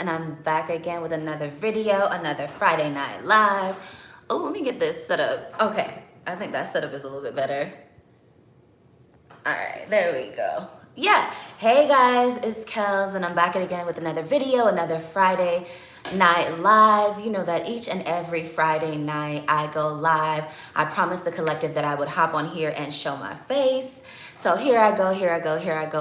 and I'm back again with another video, another Friday Night Live. Oh, let me get this set up. Okay, I think that setup is a little bit better. All right, there we go. Yeah, hey guys, it's Kells, and I'm back again with another video, another Friday Night Live. You know that each and every Friday night I go live. I promised the collective that I would hop on here and show my face. So here I go,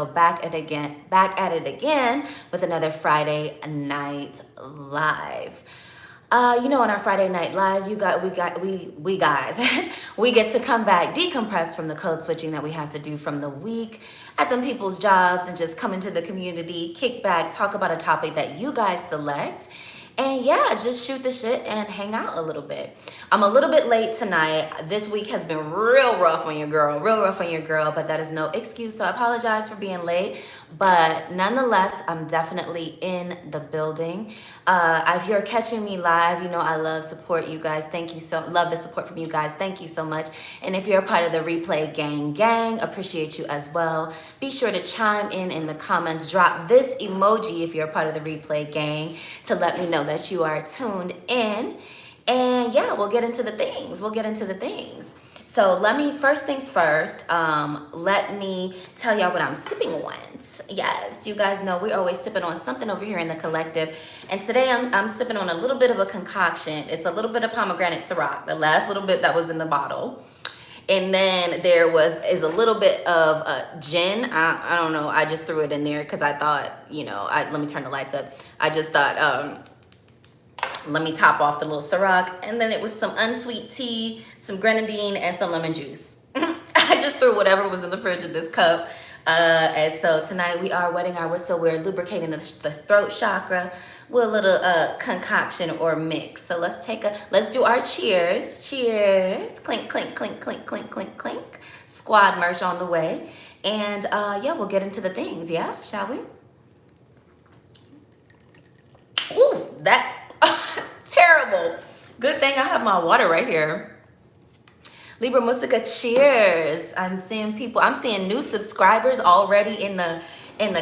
back at it again with another Friday Night Live. You know, on our Friday Night Lives, we guys, we get to come back, decompress from the code switching that we have to do from the week at them people's jobs and just come into the community, kick back, talk about a topic that you guys select. And yeah, just shoot the shit and hang out a little bit. I'm a little bit late tonight. This week has been real rough on your girl, but that is no excuse. So I apologize for being late, but nonetheless, I'm definitely in the building. If you're catching me live, you know I love support you guys. Thank you love the support from you guys. Thank you so much. And if you're a part of the replay gang, appreciate you as well. Be sure to chime in the comments. Drop this emoji if you're a part of the replay gang to let me know that you are tuned in. And yeah, we'll get into the things. So first things first, let me tell y'all what I'm sipping on. Yes, you guys know we're always sipping on something over here in the collective. And today I'm sipping on a little bit of a concoction. It's a little bit of pomegranate Ciroc, the last little bit that was in the bottle. And then there is a little bit of gin. I don't know, I just threw it in there because I thought, you know, let me turn the lights up. I just thought, let me top off the little Ciroc. And then it was some unsweet tea, some grenadine, and some lemon juice. I just threw whatever was in the fridge in this cup. And so tonight we are wetting our whistle. We're lubricating the throat chakra with a little concoction or mix. So let's do our cheers. Cheers. Clink, clink, clink, clink, clink, clink, clink. Squad merch on the way. And yeah, we'll get into the things. Yeah, shall we? Ooh, that terrible. Good thing I have my water right here. Libra Musica, cheers. I'm seeing new subscribers already in the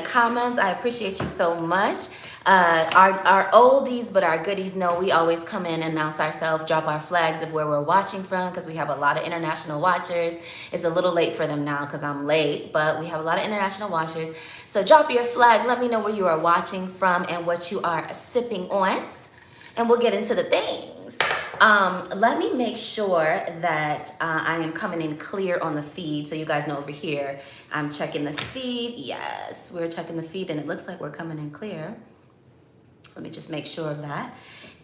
comments. I appreciate you so much. Our oldies but our goodies know we always come in, announce ourselves, drop our flags of where we're watching from, because we have a lot of international watchers. It's a little late for them now because I'm late, but we have a lot of international watchers. So drop your flag, let me know where you are watching from and what you are sipping on, and we'll get into the things. Let me make sure that I am coming in clear on the feed. So you guys know over here, I'm checking the feed. Yes, we're checking the feed and it looks like we're coming in clear. Let me just make sure of that.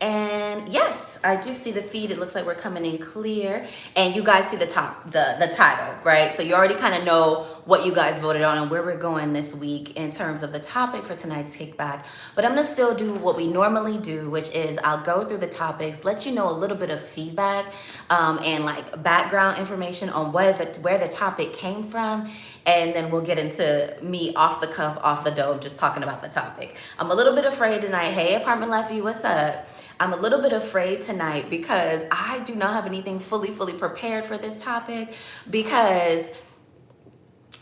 And yes, I do see the feed. It looks like we're coming in clear. And you guys see the title, right? So you already kind of know what you guys voted on and where we're going this week in terms of the topic for tonight's kickback. But I'm gonna still do what we normally do, which is I'll go through the topics, let you know a little bit of feedback and like background information on where the topic came from. And then we'll get into me off the cuff, off the dome, just talking about the topic. I'm a little bit afraid tonight. Hey, Apartment Lefty, what's up? I'm a little bit afraid tonight because I do not have anything fully prepared for this topic, because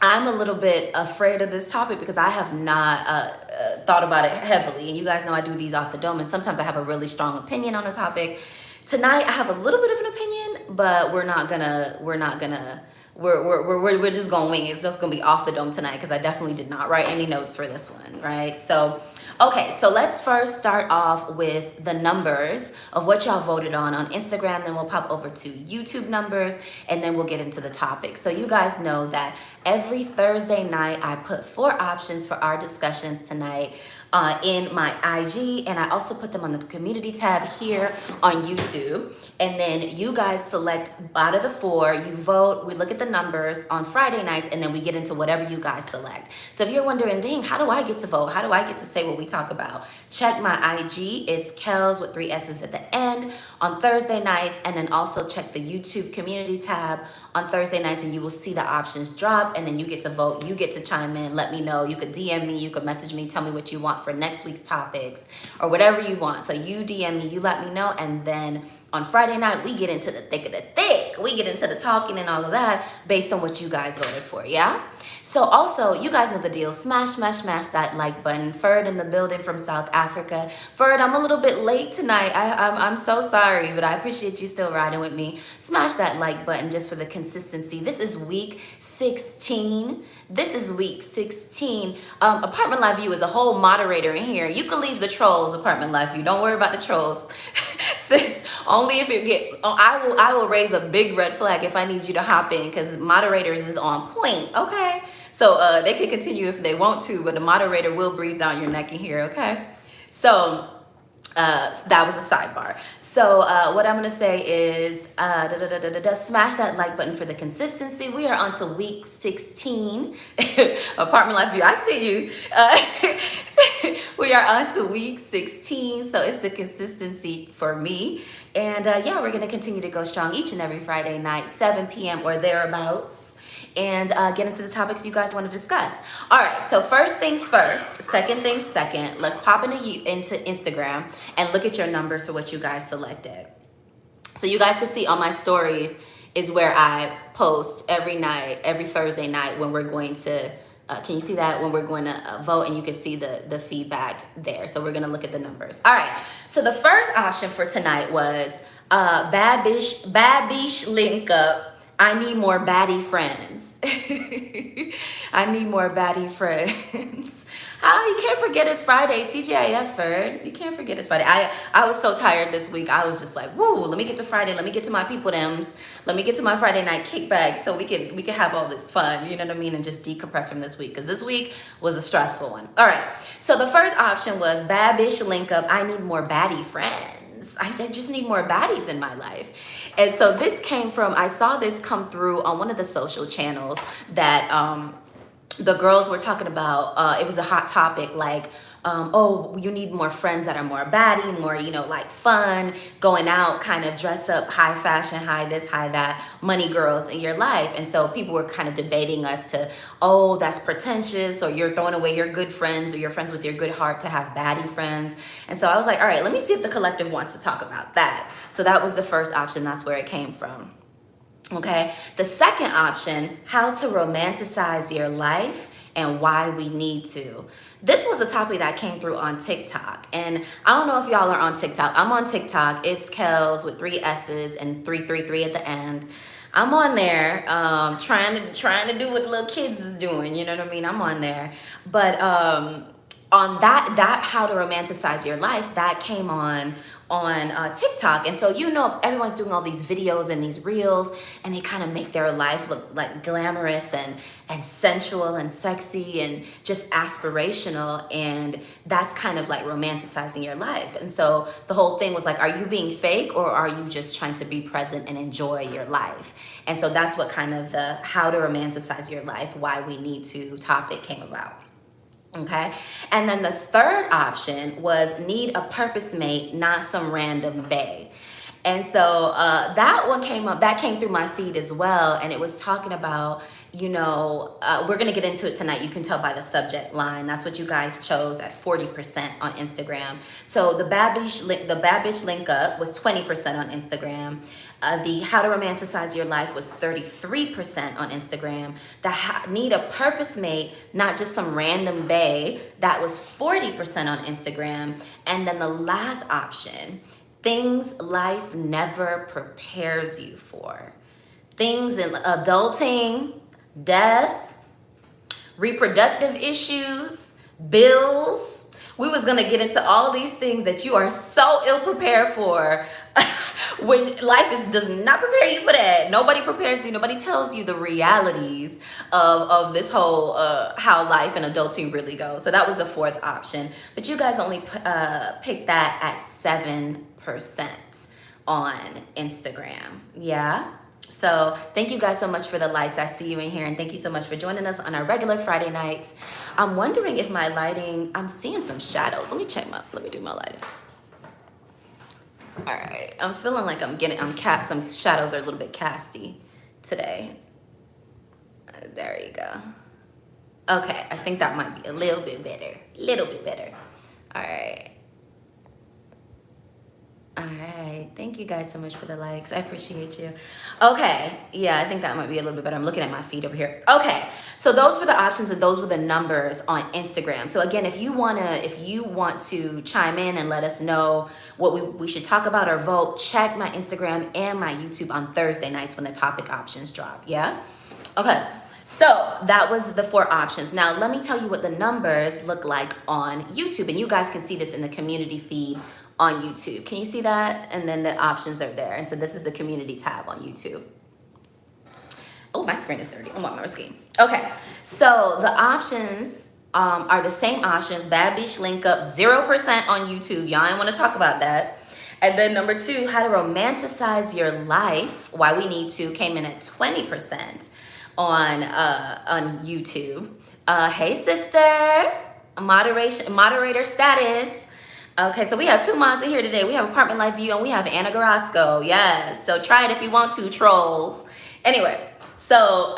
I'm a little bit afraid of this topic because I have not thought about it heavily. And you guys know I do these off the dome, and sometimes I have a really strong opinion on a topic. Tonight I have a little bit of an opinion, but we're just gonna wing it. It's just gonna be off the dome tonight because I definitely did not write any notes for this one, right? So, okay, so let's first start off with the numbers of what y'all voted on Instagram. Then we'll pop over to YouTube numbers, and then we'll get into the topic. So you guys know that every Thursday night I put 4 options for our discussions tonight in my IG, and I also put them on the community tab here on YouTube. And then you guys select out of the 4, you vote, we look at the numbers on Friday nights, and then we get into whatever you guys select. So if you're wondering, dang, how do I get to vote? How do I get to say what we talk about? Check my IG, it's Kells with 3 S's at the end on Thursday nights, and then also check the YouTube community tab on Thursday nights, and you will see the options drop, and then you get to vote, you get to chime in, let me know. You could DM me, you could message me, tell me what you want for next week's topics or whatever you want. So you DM me, you let me know, and then On Friday night, we get into the thick of the thick. We get into the talking and all of that based on what you guys voted for, yeah? So also, you guys know the deal. Smash, smash, smash that like button. Ferd in the building from South Africa. Ferd, I'm a little bit late tonight. I'm so sorry, but I appreciate you still riding with me. Smash that like button just for the consistency. This is week 16. This is week 16. Apartment Live View is a whole moderator in here. You can leave the trolls, Apartment Live View. Don't worry about the trolls. Sis, only if you get, I will raise a big red flag if I need you to hop in, because moderators is on point, okay? So they can continue if they want to, but the moderator will breathe down your neck in here, okay? So that was a sidebar. So what I'm gonna say is smash that like button for the consistency. We are on to week 16. Apartment Life View, I see you. We are on to week 16, so it's the consistency for me. And yeah, we're gonna continue to go strong each and every Friday night, 7 p.m. or thereabouts, and get into the topics you guys want to discuss. All right, so first things first, second things second, let's pop into Instagram and look at your numbers for what you guys selected. So you guys can see on my stories is where I post every night, every Thursday night when we're going to, can you see that? When we're going to vote, and you can see the feedback there. So we're going to look at the numbers. All right, so the first option for tonight was Bad Bish Link Up. I need more baddie friends. I need more baddie friends. You can't forget it's Friday, TGIF, Ferd. You can't forget it's Friday. I was so tired this week. I was just like, woo, let me get to Friday. Let me get to my people thems. Let me get to my Friday night kickback so we can have all this fun, you know what I mean? And just decompress from this week, because this week was a stressful one. All right, so the first option was Bad Bish Link Up. I need more baddie friends. I just need more baddies in my life. And so this came from, I saw this come through on one of the social channels that the girls were talking about. It was a hot topic, like, oh, you need more friends that are more baddie, more, you know, like fun, going out, kind of dress up, high fashion, high this, high that, money girls in your life. And so people were kind of debating us to, oh, that's pretentious, or you're throwing away your good friends, or your friends with your good heart to have baddie friends. And so I was like, all right, let me see if the collective wants to talk about that. So that was the first option. That's where it came from. Okay, the second option, how to romanticize your life and why we need to. This was a topic that came through on TikTok. And I don't know if y'all are on TikTok. I'm on TikTok. It's KELLS with 3 S's and 333 at the end. I'm on there trying to do what little kids is doing. You know what I mean? I'm on there. But on that how to romanticize your life, that came on TikTok. And so, you know, everyone's doing all these videos and these reels, and they kind of make their life look like glamorous and sensual and sexy and just aspirational. And that's kind of like romanticizing your life. And so the whole thing was like, are you being fake, or are you just trying to be present and enjoy your life? And so that's what kind of the how to romanticize your life, why we need to topic came about. Okay, and then the third option was need a purpose mate, not some random bae. And so that one came up, that came through my feed as well. And it was talking about, you know, we're going to get into it tonight. You can tell by the subject line. That's what you guys chose at 40% on Instagram. So the Bad Bish Link Up was 20% on Instagram. The How to Romanticize Your Life was 33% on Instagram. The Need a Purpose Mate, not just some random bae, that was 40% on Instagram. And then the last option, things life never prepares you for. Things in adulting, death, reproductive issues, bills. We was gonna get into all these things that you are so ill prepared for when life does not prepare you for that. Nobody prepares you. Nobody tells you the realities of this whole how life and adulting really goes. So that was the fourth option. But you guys only picked that at 7% on Instagram. Yeah. So thank you guys so much for the likes. I see you in here, and thank you so much for joining us on our regular Friday nights. I'm wondering if my lighting, I'm seeing some shadows. Let me do my lighting. All right, I'm feeling like some shadows are a little bit casty today. There you go. Okay, I think that might be a little bit better. All right. All right. Thank you guys so much for the likes. I appreciate you. Okay. Yeah, I think that might be a little bit better. I'm looking at my feed over here. Okay. So those were the options and those were the numbers on Instagram. So again, if you want to chime in and let us know what we should talk about or vote, check my Instagram and my YouTube on Thursday nights when the topic options drop. Yeah? Okay. So that was the 4 options. Now let me tell you what the numbers look like on YouTube, and you guys can see this in the community feed on YouTube. Can you see that? And then the options are there. And so this is the community tab on YouTube. Oh, my screen is dirty. Oh, my screen. Okay, so the options are the same options. Bad Beach Link Up, 0% on YouTube. Y'all ain't want to talk about that. And then number 2, how to romanticize your life, Why We Need To, came in at 20% on YouTube. Hey sister, moderator status. Okay, so we have 2 mods in here today. We have Apartment Life View and we have Anna Garasco. Yes, so try it if you want to, trolls. Anyway, so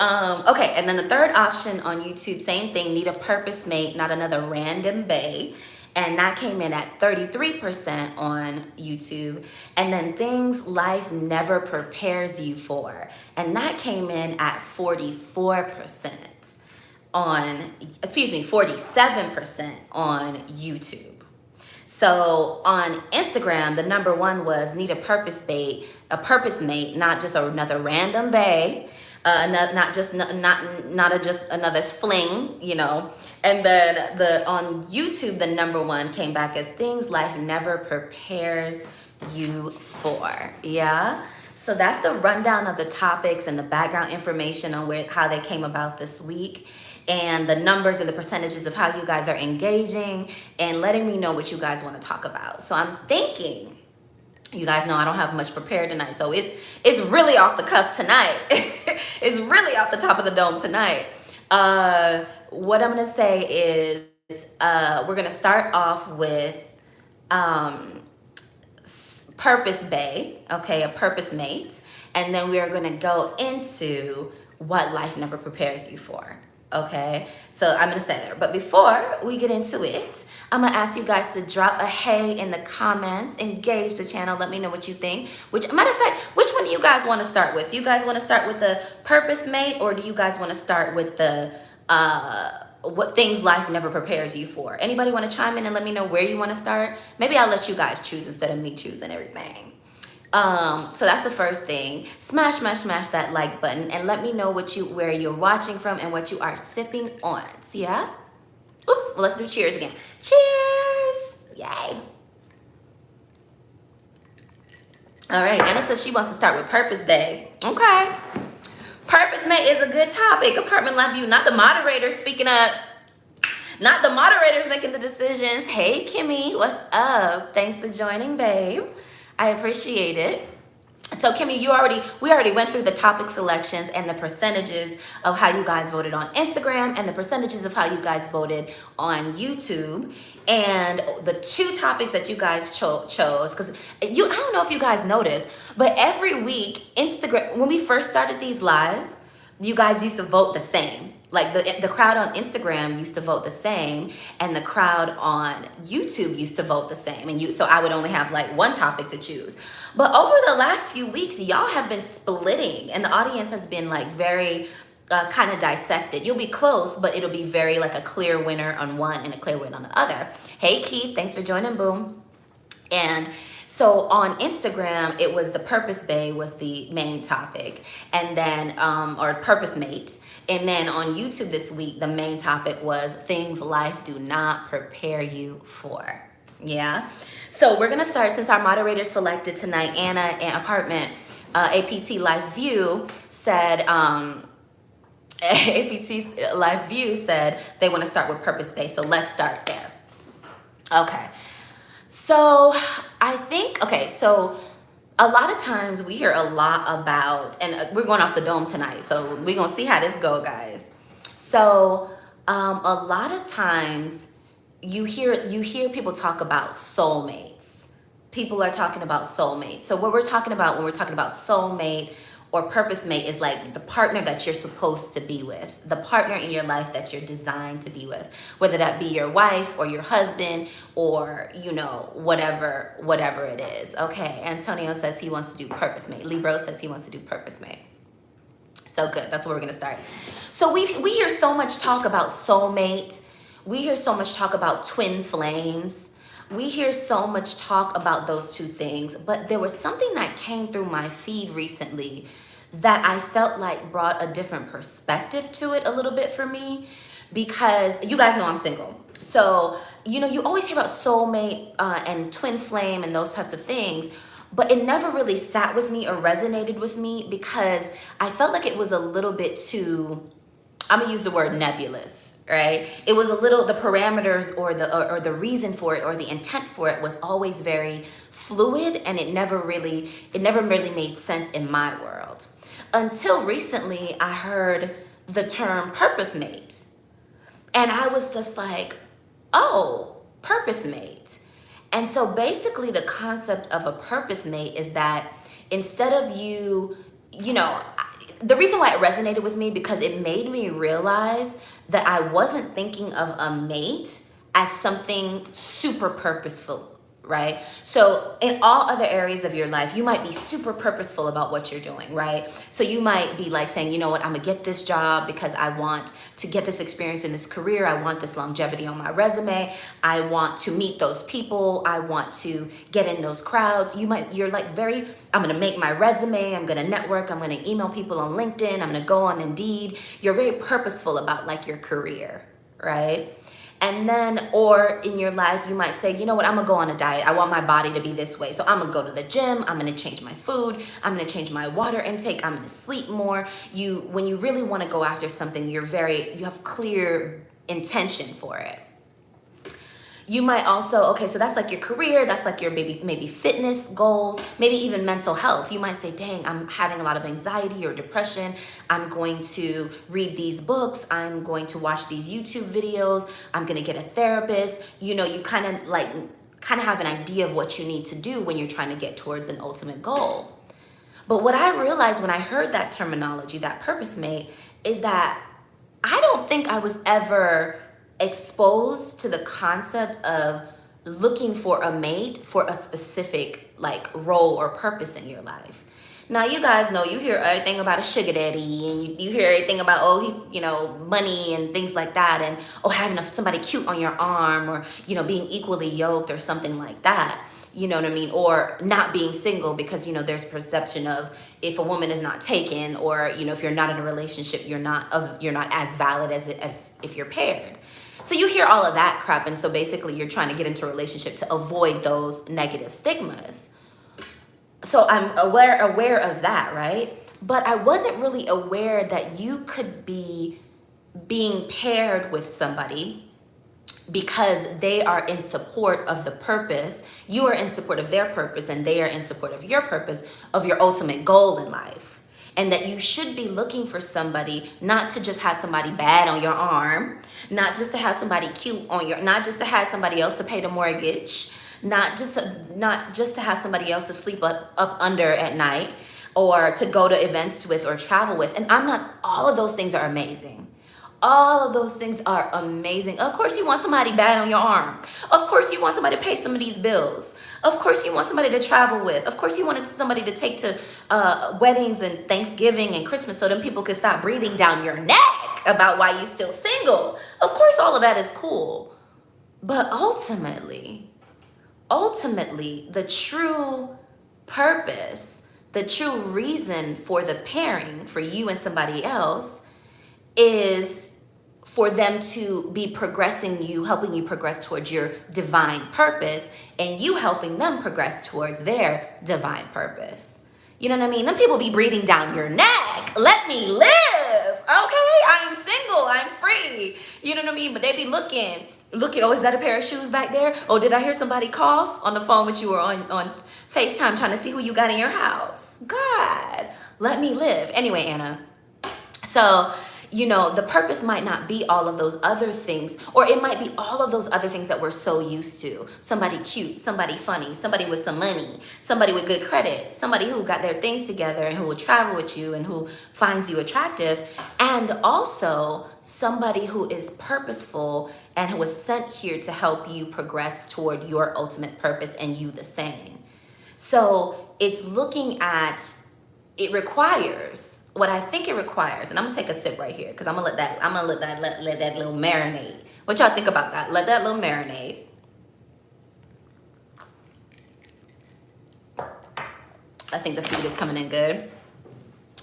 okay, and then the 3rd option on YouTube, same thing, need a purpose mate, not another random bae. And that came in at 33% on YouTube. And then things life never prepares you for. And that came in at 44% on, 47% on YouTube. So on Instagram, the number 1 was need a purpose mate, not just another random bae. Not just another fling, you know. And then on YouTube, the number 1 came back as things life never prepares you for. Yeah. So that's the rundown of the topics and the background information on how they came about this week, and the numbers and the percentages of how you guys are engaging and letting me know what you guys want to talk about. So I'm thinking, you guys know I don't have much prepared tonight, so it's really off the cuff tonight. It's really off the top of the dome tonight. What I'm gonna say is we're gonna start off with purpose bae, okay, a purpose mate, and then we are gonna go into what life never prepares you for. Okay, so I'm gonna say there. But before we get into it, I'm gonna ask you guys to drop a hey in the comments, engage the channel, let me know what you think. Matter of fact, which one do you guys want to start with? Do you guys want to start with the purpose mate, or do you guys want to start with the what things life never prepares you for? Anybody want to chime in and let me know where you want to start? Maybe I'll let you guys choose instead of me choosing everything. So that's the first thing. Smash that like button and let me know where you're watching from and what you are sipping on. So yeah? Oops, well, let's do cheers again. Cheers! Yay. All right, Anna says she wants to start with purpose bae. Okay. Purpose mate is a good topic. Apartment Life View, not the moderators speaking up. Not the moderators making the decisions. Hey, Kimmy, what's up? Thanks for joining, babe. I appreciate it. So Kimmy, we already went through the topic selections and the percentages of how you guys voted on Instagram and the percentages of how you guys voted on YouTube. And the 2 topics that you guys chose, because I don't know if you guys noticed, but every week, Instagram, when we first started these lives, you guys used to vote the same. Like the crowd on Instagram used to vote the same, and the crowd on YouTube used to vote the same. And so I would only have like 1 topic to choose. But over the last few weeks, y'all have been splitting, and the audience has been like very kind of dissected. You'll be close, but it'll be very like a clear winner on one and a clear win on the other. Hey Keith, thanks for joining, boom. And so on Instagram, it was the purpose bae was the main topic, and then or purpose mate. And then on YouTube this week, the main topic was things life do not prepare you for. Yeah. So we're gonna start, since our moderator selected tonight, Anna and Apartment APT Life View said APT Life View said they want to start with purpose based. So let's start there. Okay. So I think, okay, so a lot of times we hear a lot about, and we're going off the dome tonight, so we're going to see how this go, guys. So a lot of times you hear people talk about soulmates. People are talking about soulmates. So what we're talking about when we're talking about soulmate or purpose mate is like the partner that you're supposed to be with, the partner in your life that you're designed to be with, whether that be your wife or your husband or, you know, whatever it is. Okay, Antonio says he wants to do purpose mate. Libro says he wants to do purpose mate. So good, that's where we're gonna start. So we hear so much talk about soulmate. We hear so much talk about twin flames. We hear so much talk about those two things, but there was something that came through my feed recently that I felt like brought a different perspective to it a little bit for me, because you guys know I'm single. So, you know, you always hear about soulmate and twin flame and those types of things, but it never really sat with me or resonated with me because I felt like it was a little bit too, I'm gonna use the word nebulous, right? It was a little, the parameters or the reason for it or the intent for it was always very fluid, and it never really made sense in my world. Until recently, I heard the term purpose mate. And I was just like, oh, purpose mate. And so basically the concept of a purpose mate is that instead of you know, the reason why it resonated with me, because it made me realize that I wasn't thinking of a mate as something super purposeful, right? So in all other areas of your life, you might be super purposeful about what you're doing, right? So you might be like saying, you know what, I'm gonna get this job because I want to get this experience in this career. I want this longevity on my resume. I want to meet those people. I want to get in those crowds. You're like I'm gonna make my resume. I'm gonna network. I'm gonna email people on LinkedIn. I'm gonna go on Indeed. You're very purposeful about like your career, right? And then, or in your life, you might say, you know what, I'm gonna go on a diet. I want my body to be this way. So I'm gonna go to the gym. I'm gonna change my food. I'm gonna change my water intake. I'm gonna sleep more. When you really wanna go after something, you have clear intention for it. You might also, okay, so that's like your career, that's like your maybe fitness goals, maybe even mental health. You might say, dang, I'm having a lot of anxiety or depression. I'm going to read these books. I'm going to watch these YouTube videos. I'm gonna get a therapist. You know, you kind of have an idea of what you need to do when you're trying to get towards an ultimate goal. But what I realized when I heard that terminology, that purpose mate, is that I don't think I was ever exposed to the concept of looking for a mate for a specific like role or purpose in your life. Now, you guys know, you hear everything about a sugar daddy, and you hear everything about, money and things like that, and having somebody cute on your arm, or, being equally yoked or something like that. You know what I mean? Or not being single because, there's perception of if a woman is not taken, or, if you're not in a relationship, you're not as valid as if you're paired. So you hear all of that crap, and so basically you're trying to get into a relationship to avoid those negative stigmas. So I'm aware of that, right? But I wasn't really aware that you could be being paired with somebody because they are in support of the purpose. You are in support of their purpose, and they are in support of your purpose, of your ultimate goal in life. And that you should be looking for somebody, not to just have somebody bad on your arm, not just to have somebody cute not just to have somebody else to pay the mortgage, not just to have somebody else to sleep up under at night, or to go to events with or travel with. And all of those things are amazing. All of those things are amazing. Of course you want somebody bad on your arm. Of course you want somebody to pay some of these bills. Of course you want somebody to travel with. Of course you wanted somebody to take to weddings and Thanksgiving and Christmas so them people could stop breathing down your neck about why you still single. Of course all of that is cool. But ultimately, the true purpose, the true reason for the pairing for you and somebody else is for them to be helping you progress towards your divine purpose, and you helping them progress towards their divine purpose. You know what I mean? Them people be breathing down your neck. Let me live, okay? I'm single, I'm free. You know what I mean? But they be looking, is that a pair of shoes back there? Oh, did I hear somebody cough on the phone with you, or on FaceTime trying to see who you got in your house? God, let me live. Anyway, Anna, so You know, the purpose might not be all of those other things, or it might be all of those other things that we're so used to. Somebody cute, somebody funny, somebody with some money, somebody with good credit, somebody who got their things together and who will travel with you and who finds you attractive, and also somebody who is purposeful and who was sent here to help you progress toward your ultimate purpose, and you the same. So it's looking at, it requires, what I think it requires, and I'm gonna take a sip right here because I'm gonna let that little marinate. What y'all think about that? Let that little marinate. I think the food is coming in good.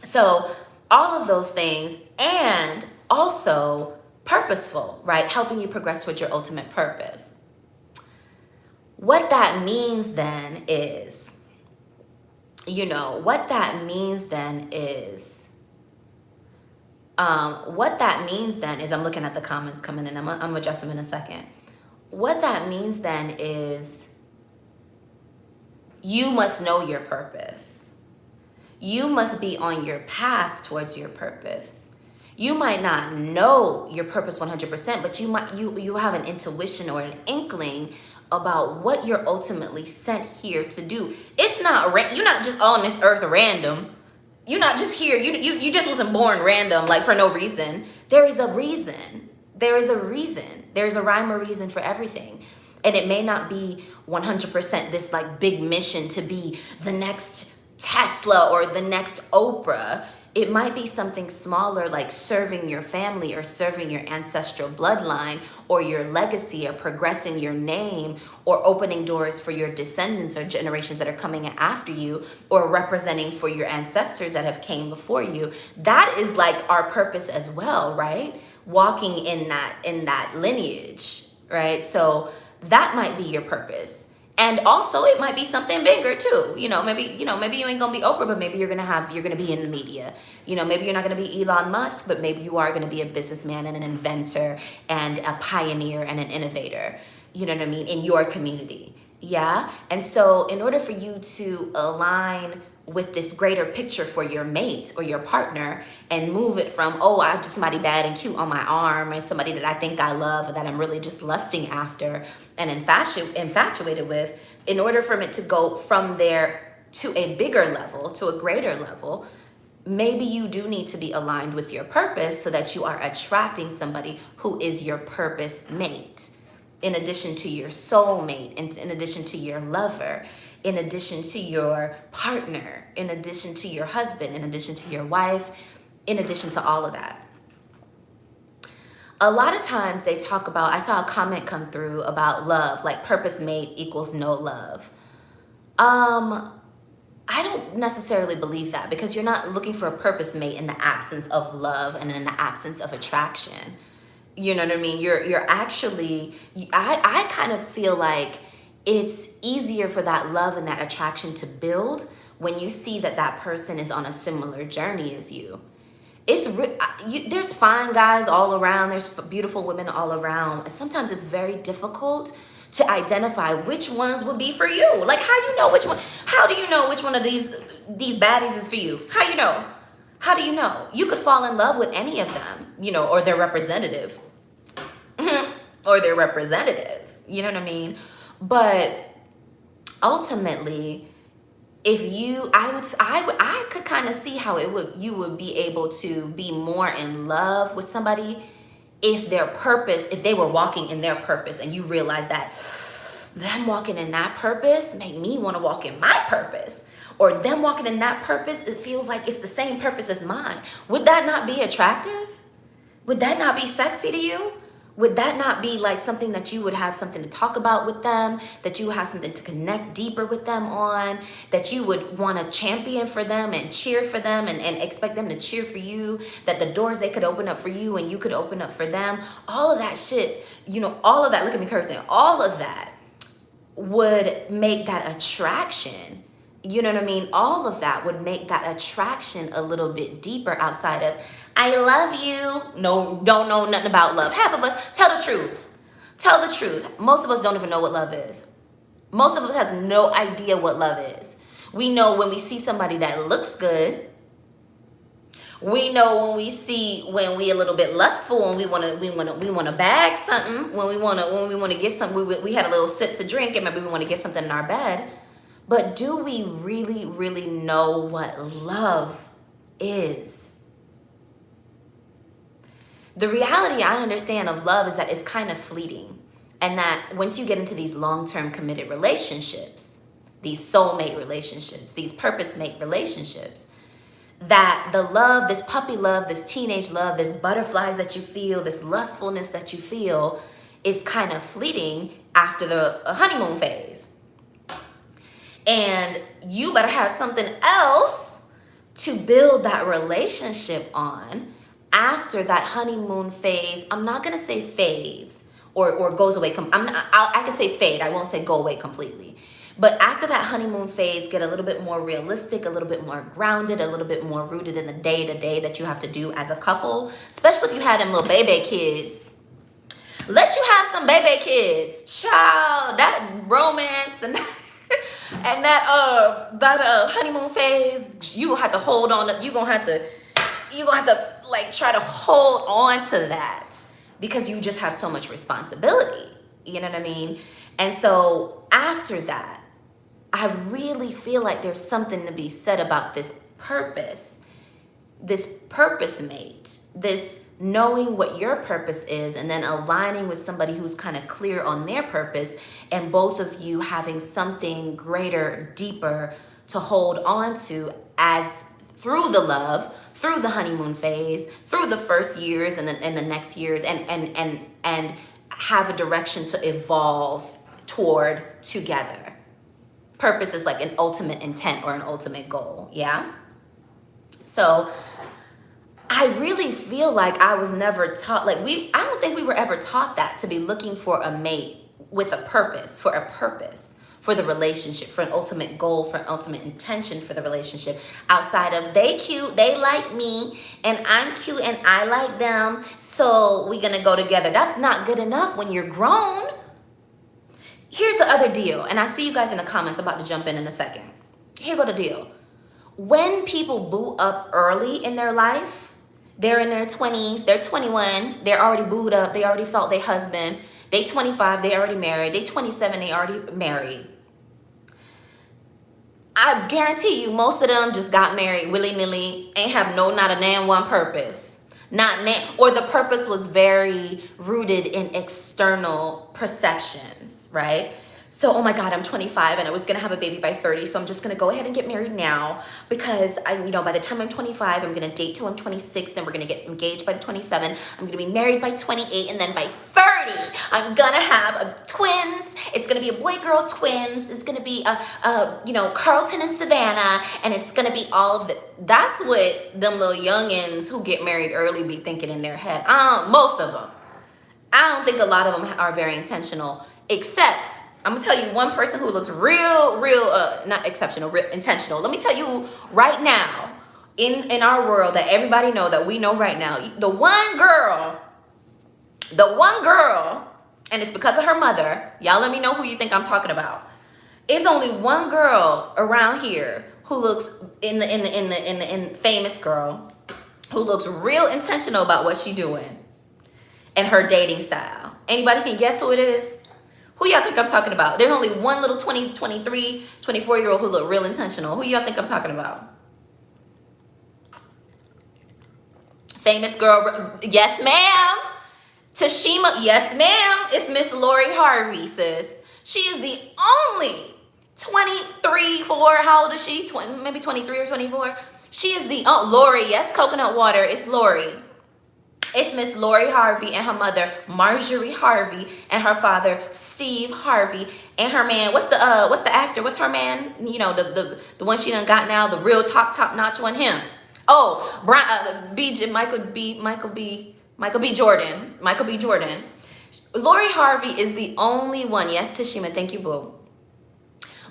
So all of those things, and also purposeful, right? Helping you progress towards your ultimate purpose. What that means then is, you know, what that means then is, I'm looking at the comments coming in. I'm gonna address them in a second. What that means then is you must know your purpose. You must be on your path towards your purpose. You might not know your purpose 100%, but you have an intuition or an inkling about what you're ultimately sent here to do. It's not, you're not just on this earth random. You're not just here. You just wasn't born random, like for no reason. There is a reason. There is a reason. There's a rhyme or reason for everything. And it may not be 100% this like big mission to be the next Tesla or the next Oprah. It might be something smaller, like serving your family or serving your ancestral bloodline or your legacy, or progressing your name, or opening doors for your descendants or generations that are coming after you, or representing for your ancestors that have came before you. That is like our purpose as well, right? Walking in that lineage, right? So that might be your purpose. And also it might be something bigger too. Maybe you ain't gonna be Oprah, but maybe you're gonna be in the media. Maybe you're not gonna be Elon Musk, but maybe you are gonna be a businessman and an inventor and a pioneer and an innovator, you know what I mean, in your community. Yeah. And so in order for you to align with this greater picture for your mate or your partner, and move it from, oh, I just somebody bad and cute on my arm, and somebody that I think I love or that I'm really just lusting after and infatuated with, in order for it to go from there to a bigger level, to a greater level, maybe you do need to be aligned with your purpose so that you are attracting somebody who is your purpose mate, in addition to your soulmate, and in addition to your lover, in addition to your partner, in addition to your husband, in addition to your wife, in addition to all of that. A lot of times they talk about, I saw a comment come through about love, like purpose mate equals no love. I don't necessarily believe that, because you're not looking for a purpose mate in the absence of love and in the absence of attraction. You know what I mean? You're actually, I kind of feel like it's easier for that love and that attraction to build when you see that that person is on a similar journey as you. There's fine guys all around. There's beautiful women all around. Sometimes it's very difficult to identify which ones would be for you. Like, how do you know which one of these baddies is for you? How you know? How do you know? You could fall in love with any of them, or their representative. Or their representative. You know what I mean? But ultimately, I could kind of see how you would be able to be more in love with somebody if they were walking in their purpose, and you realize that them walking in that purpose make me want to walk in my purpose, or them walking in that purpose, it feels like it's the same purpose as mine. Would that not be attractive? Would that not be sexy to you? Would that not be like something that you would have something to talk about with them, that you would have something to connect deeper with them on, that you would want to champion for them and cheer for them and expect them to cheer for you, that the doors they could open up for you and you could open up for them? All of that shit, all of that, look at me cursing, all of that would make that attraction, you know what I mean? All of that would make that attraction a little bit deeper outside of, I love you. No, don't know nothing about love. Half of us, tell the truth. Tell the truth. Most of us don't even know what love is. Most of us has no idea what love is. We know when we see somebody that looks good, We know when we a little bit lustful and we want to bag something, when we want to get something, we had a little sip to drink and maybe we want to get something in our bed. But do we really, really know what love is? The reality I understand of love is that it's kind of fleeting. And that once you get into these long-term committed relationships, these soulmate relationships, these purpose-mate relationships, that the love, this puppy love, this teenage love, this butterflies that you feel, this lustfulness that you feel is kind of fleeting after the honeymoon phase. And you better have something else to build that relationship on after that honeymoon phase. I'm not going to say fades or goes away. I can say fade. I won't say go away completely. But after that honeymoon phase, get a little bit more realistic, a little bit more grounded, a little bit more rooted in the day-to-day that you have to do as a couple, especially if you had them little baby kids. Let you have some baby kids. Child, that romance and and that honeymoon phase, you gonna have to hold on. You gonna have to like try to hold on to that because you just have so much responsibility. You know what I mean? And so after that, I really feel like there's something to be said about this purpose mate, this knowing what your purpose is and then aligning with somebody who's kind of clear on their purpose, and both of you having something greater, deeper to hold on to as through the love, through the honeymoon phase, through the first years and then the next years, and have a direction to evolve toward together. Purpose is like an ultimate intent or an ultimate goal, yeah? So I really feel like I was never taught, I don't think we were ever taught that, to be looking for a mate with a purpose, for the relationship, for an ultimate goal, for an ultimate intention for the relationship, outside of they cute, they like me, and I'm cute and I like them, so we're gonna go together. That's not good enough when you're grown. Here's the other deal, and I see you guys in the comments, about to jump in a second. Here go the deal. When people boo up early in their life, they're in their 20s, they're 21, they're already booed up, they already felt their husband, they 25, they already married, they 27, they already married. I guarantee you most of them just got married willy-nilly, ain't have not a damn one purpose. Or the purpose was very rooted in external perceptions, right? So, oh my God, I'm 25 and I was gonna have a baby by 30, so I'm just gonna go ahead and get married now because by the time I'm 25, I'm gonna date till I'm 26, then we're gonna get engaged by 27, I'm gonna be married by 28, and then by 30, I'm gonna have twins. It's gonna be a boy-girl twins. It's gonna be Carlton and Savannah, and it's gonna be all of it. That's what them little youngins who get married early be thinking in their head. Most of them. I don't think a lot of them are very intentional, except I'm gonna tell you one person who looks real, not exceptional, real intentional. Let me tell you right now, in our world that everybody know, that we know right now, the one girl, and it's because of her mother. Y'all let me know who you think I'm talking about. It's only one girl around here who looks in famous girl who looks real intentional about what she doing and her dating style. Anybody can guess who it is? Who y'all think I'm talking about? There's only one little 20, 23, 24-year-old who look real intentional. Who y'all think I'm talking about? Famous girl. Yes, ma'am. Tashima. Yes, ma'am. It's Miss Lori Harvey, sis. She is the only 23, 4. How old is she? Maybe 23 or 24. She is the Lori. Yes, coconut water. It's Lori. It's Miss Lori Harvey and her mother, Marjorie Harvey, and her father, Steve Harvey, and her man. What's the actor? What's her man? The one she done got now, the real top notch one. Him. Oh, Michael B. Jordan. Lori Harvey is the only one. Yes, Tashima. Thank you, boo.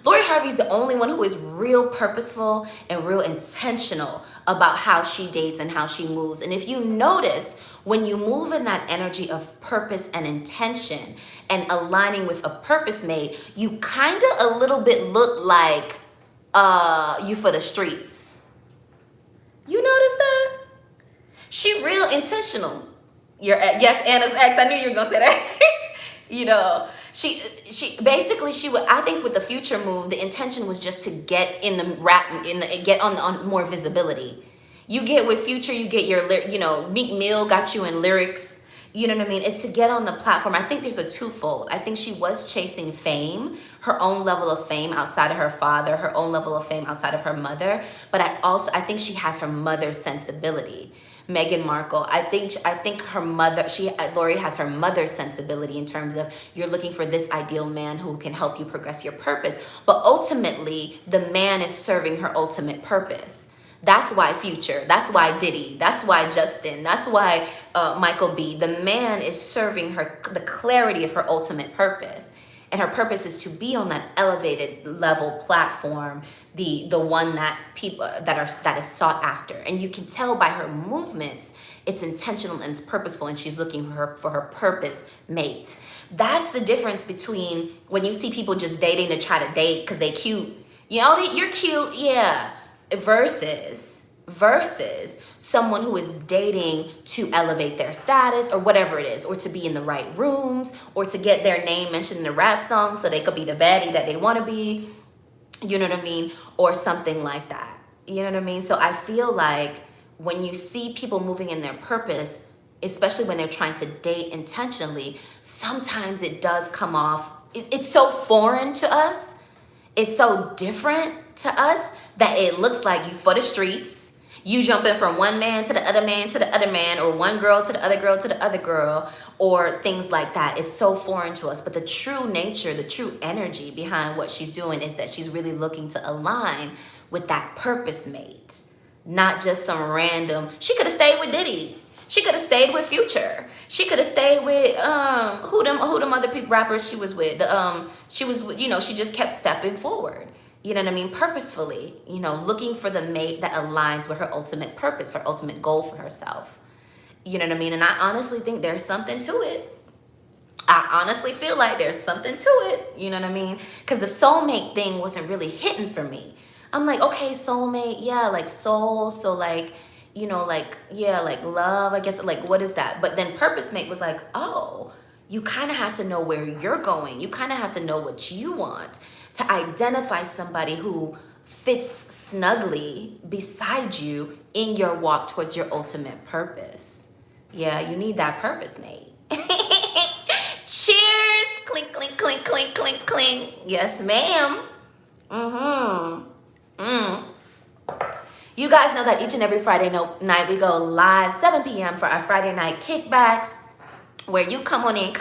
Lori Harvey's the only one who is real purposeful and real intentional about how she dates and how she moves. And if you notice, when you move in that energy of purpose and intention and aligning with a purpose mate, you kind of a little bit look like you for the streets. You notice that? She real intentional. Yes, Anna's ex. I knew you were gonna say that. You know, she basically she would. I think with the Future move, the intention was just to get in the get on more visibility. You get with Future, you get your Meek Mill got you in lyrics. You know what I mean? It's to get on the platform. I think there's a twofold. I think she was chasing fame, her own level of fame outside of her father, her own level of fame outside of her mother. But I think she has her mother's sensibility. Meghan Markle, I think her mother, Lori has her mother's sensibility in terms of you're looking for this ideal man who can help you progress your purpose. But ultimately, the man is serving her ultimate purpose. That's why Future, that's why Diddy, that's why Justin, that's why Michael B. The man is serving her the clarity of her ultimate purpose. And her purpose is to be on that elevated level platform, the one that people that is sought after. And you can tell by her movements, it's intentional and it's purposeful, and she's looking for her purpose mate. That's the difference between when you see people just dating to try to date because they cute. You know, you're cute, yeah. Versus someone who is dating to elevate their status or whatever it is, or to be in the right rooms, or to get their name mentioned in a rap song so they could be the baddie that they want to be, you know what I mean, or something like that, you know what I mean. So I feel like when you see people moving in their purpose, especially when they're trying to date intentionally, sometimes it does come off, it's so foreign to us, it's so different to us that it looks like you for the streets. You jumping from one man to the other man to the other man, or one girl to the other girl to the other girl, or things like that. It's so foreign to us. But the true nature, the true energy behind what she's doing is that she's really looking to align with that purpose mate, not just some random. She could have stayed with Diddy. She could have stayed with Future. She could have stayed with who them other people rappers she was with. She was, she just kept stepping forward. You know what I mean? Purposefully, looking for the mate that aligns with her ultimate purpose, her ultimate goal for herself. You know what I mean? And I honestly think there's something to it. I honestly feel like there's something to it. You know what I mean? Because the soulmate thing wasn't really hitting for me. I'm like, okay, soulmate, yeah, like soul. So like, like love, I guess, like, what is that? But then purpose mate was like, oh, you kind of have to know where you're going. You kind of have to know what you want to identify somebody who fits snugly beside you in your walk towards your ultimate purpose. Yeah, you need that purpose mate. Cheers. Clink, clink, clink, clink, clink, clink. Yes, ma'am. You guys know that each and every Friday night we go live 7 p.m. for our Friday night kickbacks, where you come on in,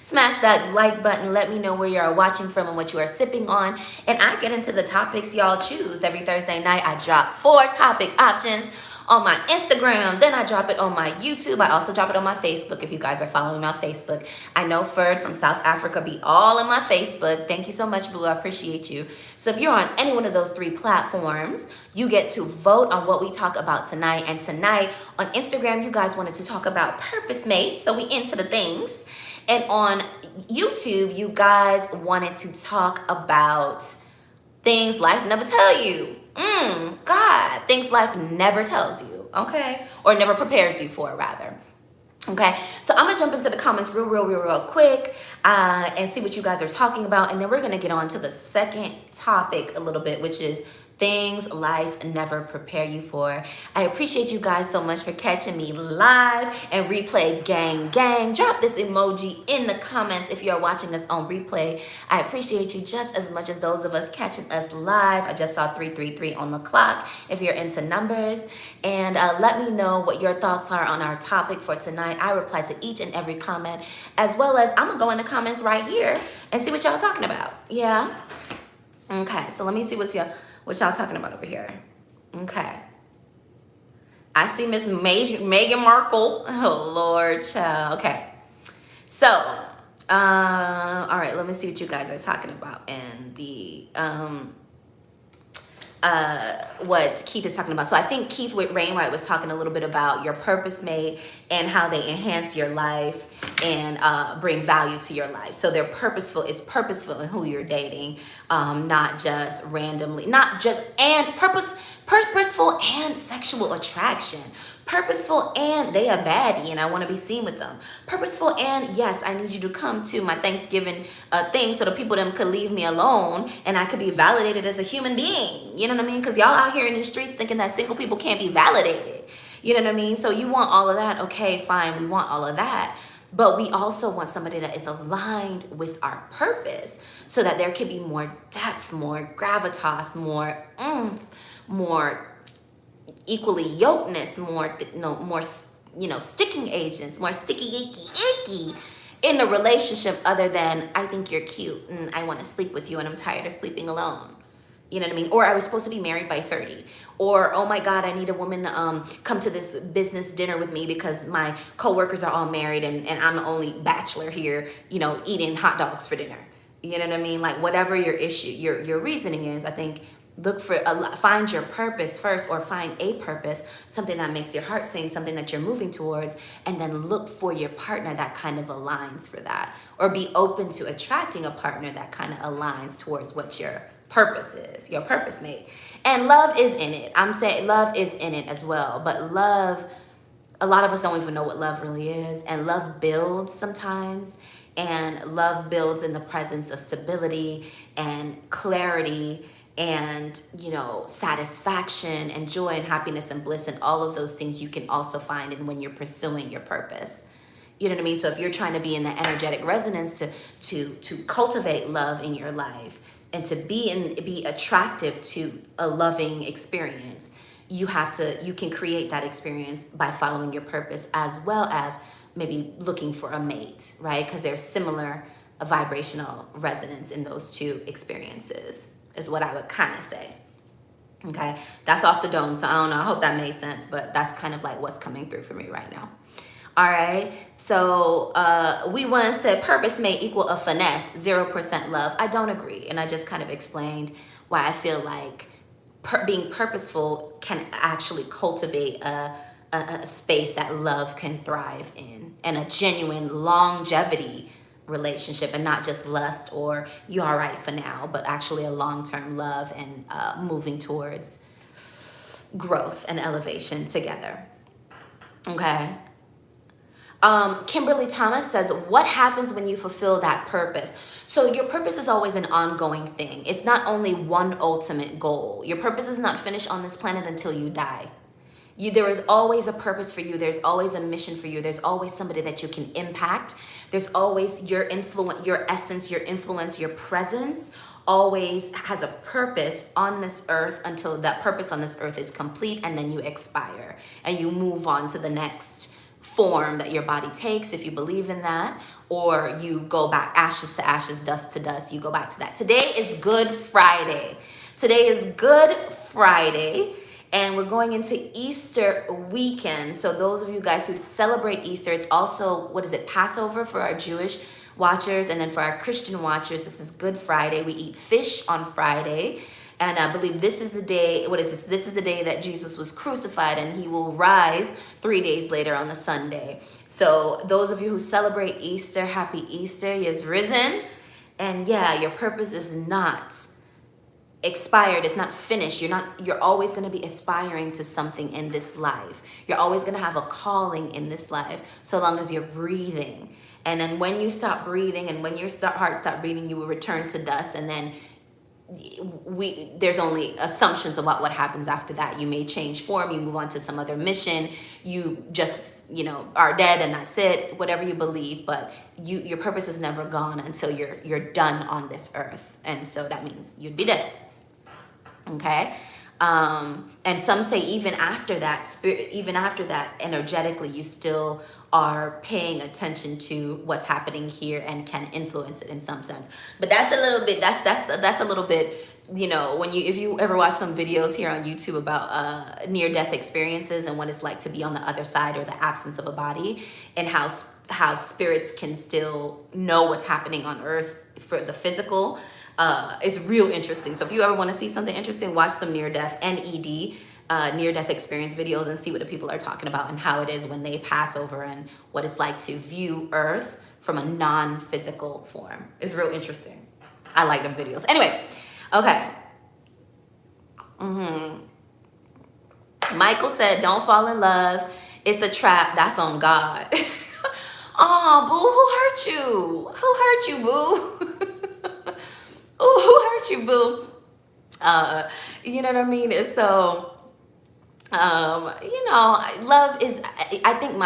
smash that like button, let me know where you are watching from and what you are sipping on, and I get into the topics y'all choose. Every Thursday night, I drop 4 topic options on my Instagram, then I drop it on my YouTube. I also drop it on my Facebook if you guys are following me on Facebook. I know Ferd from South Africa be all in my Facebook. Thank you so much, boo. I appreciate you. So if you're on any one of those 3 platforms, you get to vote on what we talk about tonight. And tonight on Instagram, you guys wanted to talk about purpose mate, so we into the things. And on YouTube, you guys wanted to talk about things life never tell you. God, things life never tells you, okay? Or never prepares you for, rather. Okay, so I'm gonna jump into the comments real quick and see what you guys are talking about. And then we're gonna get on to the second topic a little bit, which is things life never prepare you for. I appreciate you guys so much for catching me live and replay gang. Drop this emoji in the comments if you're watching us on replay. I appreciate you just as much as those of us catching us live. I just saw 333 on the clock if you're into numbers. And let me know what your thoughts are on our topic for tonight. I reply to each and every comment, as well as I'm gonna go in the comments right here and see what y'all talking about. Yeah? Okay, so let me see what y'all talking about over here. Okay. I see Miss Meghan Markle. Oh, Lord, child. Okay. So, all right, let me see what you guys are talking about. And the, what Keith is talking about. So I think Keith with Rainwright was talking a little bit about your purpose mate and how they enhance your life and bring value to your life. So they're purposeful. It's purposeful in who you're dating, not just randomly, not just, and purposeful and sexual attraction. Purposeful and they a baddie and I want to be seen with them. Purposeful and yes, I need you to come to my Thanksgiving thing so the people them could leave me alone and I could be validated as a human being. You know what I mean? Because y'all out here in these streets thinking that single people can't be validated. You know what I mean? So you want all of that. Okay, fine. We want all of that. But we also want somebody that is aligned with our purpose so that there can be more depth, more gravitas, more oomph, more equally yokeness, more, sticking agents, more sticky, icky in the relationship other than, I think you're cute and I want to sleep with you and I'm tired of sleeping alone. You know what I mean? Or I was supposed to be married by 30. Or, oh my God, I need a woman to come to this business dinner with me because my coworkers are all married and I'm the only bachelor here, eating hot dogs for dinner. You know what I mean? Like whatever your issue, your reasoning is, I think find your purpose first, or find a purpose, something that makes your heart sing, something that you're moving towards, and then look for your partner that kind of aligns for that, or be open to attracting a partner that kind of aligns towards what your purpose is, your purpose mate. And love is in it. I'm saying love is in it as well, but love, a lot of us don't even know what love really is, and love builds sometimes, and love builds in the presence of stability and clarity and satisfaction and joy and happiness and bliss, and all of those things you can also find in when you're pursuing your purpose. You know what I mean? So if you're trying to be in the energetic resonance to cultivate love in your life and to be attractive to a loving experience, you can create that experience by following your purpose, as well as maybe looking for a mate, right? Because there's similar vibrational resonance in those two experiences, is what I would kind of say. Okay, that's off the dome, so I don't know, I hope that made sense, but that's kind of like what's coming through for me right now. All right, so we once said purpose may equal a finesse, 0% love. I don't agree, and I just kind of explained why I feel like being purposeful can actually cultivate a space that love can thrive in, and a genuine longevity relationship, and not just lust or you all right for now, but actually a long-term love and moving towards growth and elevation together. Okay. Kimberly Thomas says, what happens when you fulfill that purpose? So your purpose is always an ongoing thing. It's not only one ultimate goal. Your purpose is not finished on this planet until you die. There is always a purpose for you. There's always a mission for you. There's always somebody that you can impact. There's always your influence, your essence, your influence, your presence always has a purpose on this earth until that purpose on this earth is complete, and then you expire and you move on to the next form that your body takes, if you believe in that, or you go back, ashes to ashes, dust to dust, you go back to that. Today is Good Friday. Today is Good Friday. And we're going into Easter weekend. So those of you guys who celebrate Easter, it's also, Passover for our Jewish watchers. And then for our Christian watchers, this is Good Friday. We eat fish on Friday. And I believe this is the day, This is the day that Jesus was crucified, and he will rise 3 days later on the Sunday. So those of you who celebrate Easter, happy Easter. He is risen. And yeah, your purpose is not expired. It's not finished. You're always going to be aspiring to something in this life. You're always going to have a calling in this life, so long as you're breathing. And then when you stop breathing, and when your heart stops beating, you will return to dust. And then there's only assumptions about what happens after that. You may change form, you move on to some other mission, you just are dead, and that's it, whatever you believe. But your purpose is never gone until you're done on this earth. And so that means you'd be dead. Okay. And some say even after that, energetically, you still are paying attention to what's happening here and can influence it in some sense. But that's a little bit, if you ever watch some videos here on YouTube about near-death experiences and what it's like to be on the other side, or the absence of a body, and how spirits can still know what's happening on earth for the physical, is real interesting. So if you ever want to see something interesting, watch some near-death, NED, near-death experience videos, and see what the people are talking about and how it is when they pass over, and what it's like to view Earth from a non-physical form. It's real interesting. I like them videos. Anyway, okay. Michael said, don't fall in love. It's a trap. That's on God. Oh, boo, who hurt you? Who hurt you, boo? Ooh, who hurt you, boo? You know what I mean? So, love is, I think,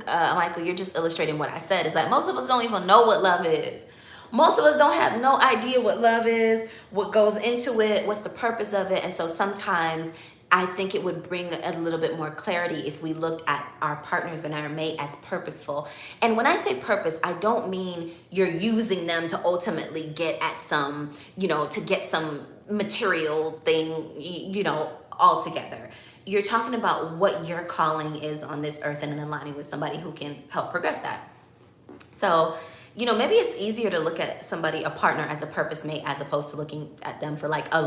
Michael, you're just illustrating what I said. Is like most of us don't even know what love is. Most of us don't have no idea what love is, what goes into it, what's the purpose of it. And so sometimes I think it would bring a little bit more clarity if we looked at our partners and our mate as purposeful. And when I say purpose, I don't mean you're using them to ultimately get at some, to get some material thing, altogether. You're talking about what your calling is on this earth and aligning with somebody who can help progress that. So, maybe it's easier to look at somebody, a partner, as a purpose mate as opposed to looking at them for like a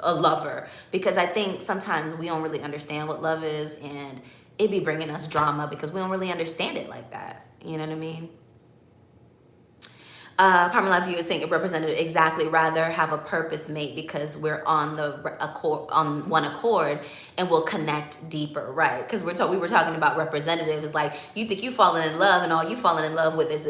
lover. Because I think sometimes we don't really understand what love is, and it be bringing us drama because we don't really understand it like that. You know what I mean? Parma View is saying a representative, exactly. Rather have a purpose mate because we're on on one accord and we'll connect deeper, right? Because we were talking about representatives. Like, you think you falling in love, and all you falling in love with is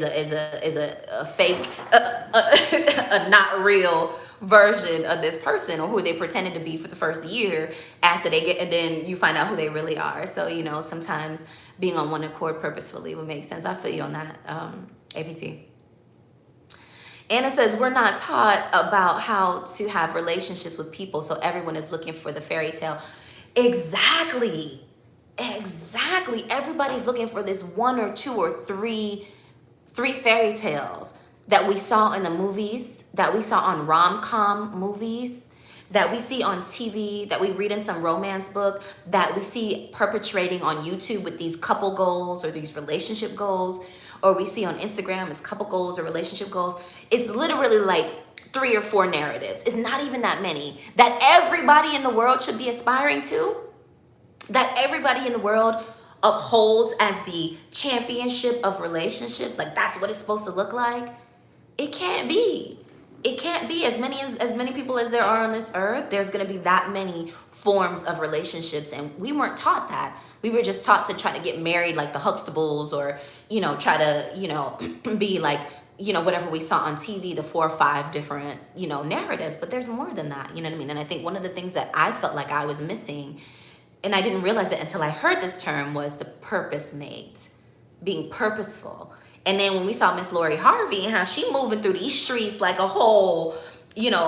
a fake, a not real version of this person, or who they pretended to be for the first year after they get, and then you find out who they really are. So sometimes being on one accord purposefully would make sense. I feel you on that, APT. Anna says, we're not taught about how to have relationships with people, so everyone is looking for the fairy tale. Exactly. Everybody's looking for this one or two or three fairy tales that we saw in the movies, that we saw on rom-com movies, that we see on TV, that we read in some romance book, that we see perpetrating on YouTube with these couple goals or these relationship goals, or we see on Instagram as couple goals or relationship goals. It's literally like 3 or 4 narratives. It's not even that many that everybody in the world should be aspiring to, that everybody in the world upholds as the championship of relationships. Like, that's what it's supposed to look like. It can't be. It can't be. As many people as there are on this earth, there's going to be that many forms of relationships, and we weren't taught that. We were just taught to try to get married like the Huxtables, or try to be like whatever we saw on TV, the 4 or 5 different narratives. But there's more than that. You know what I mean? And I think one of the things that I felt like I was missing, and I didn't realize it until I heard this term, was the purpose mate, being purposeful. And then when we saw Miss Lori Harvey and how she moving through these streets like a whole,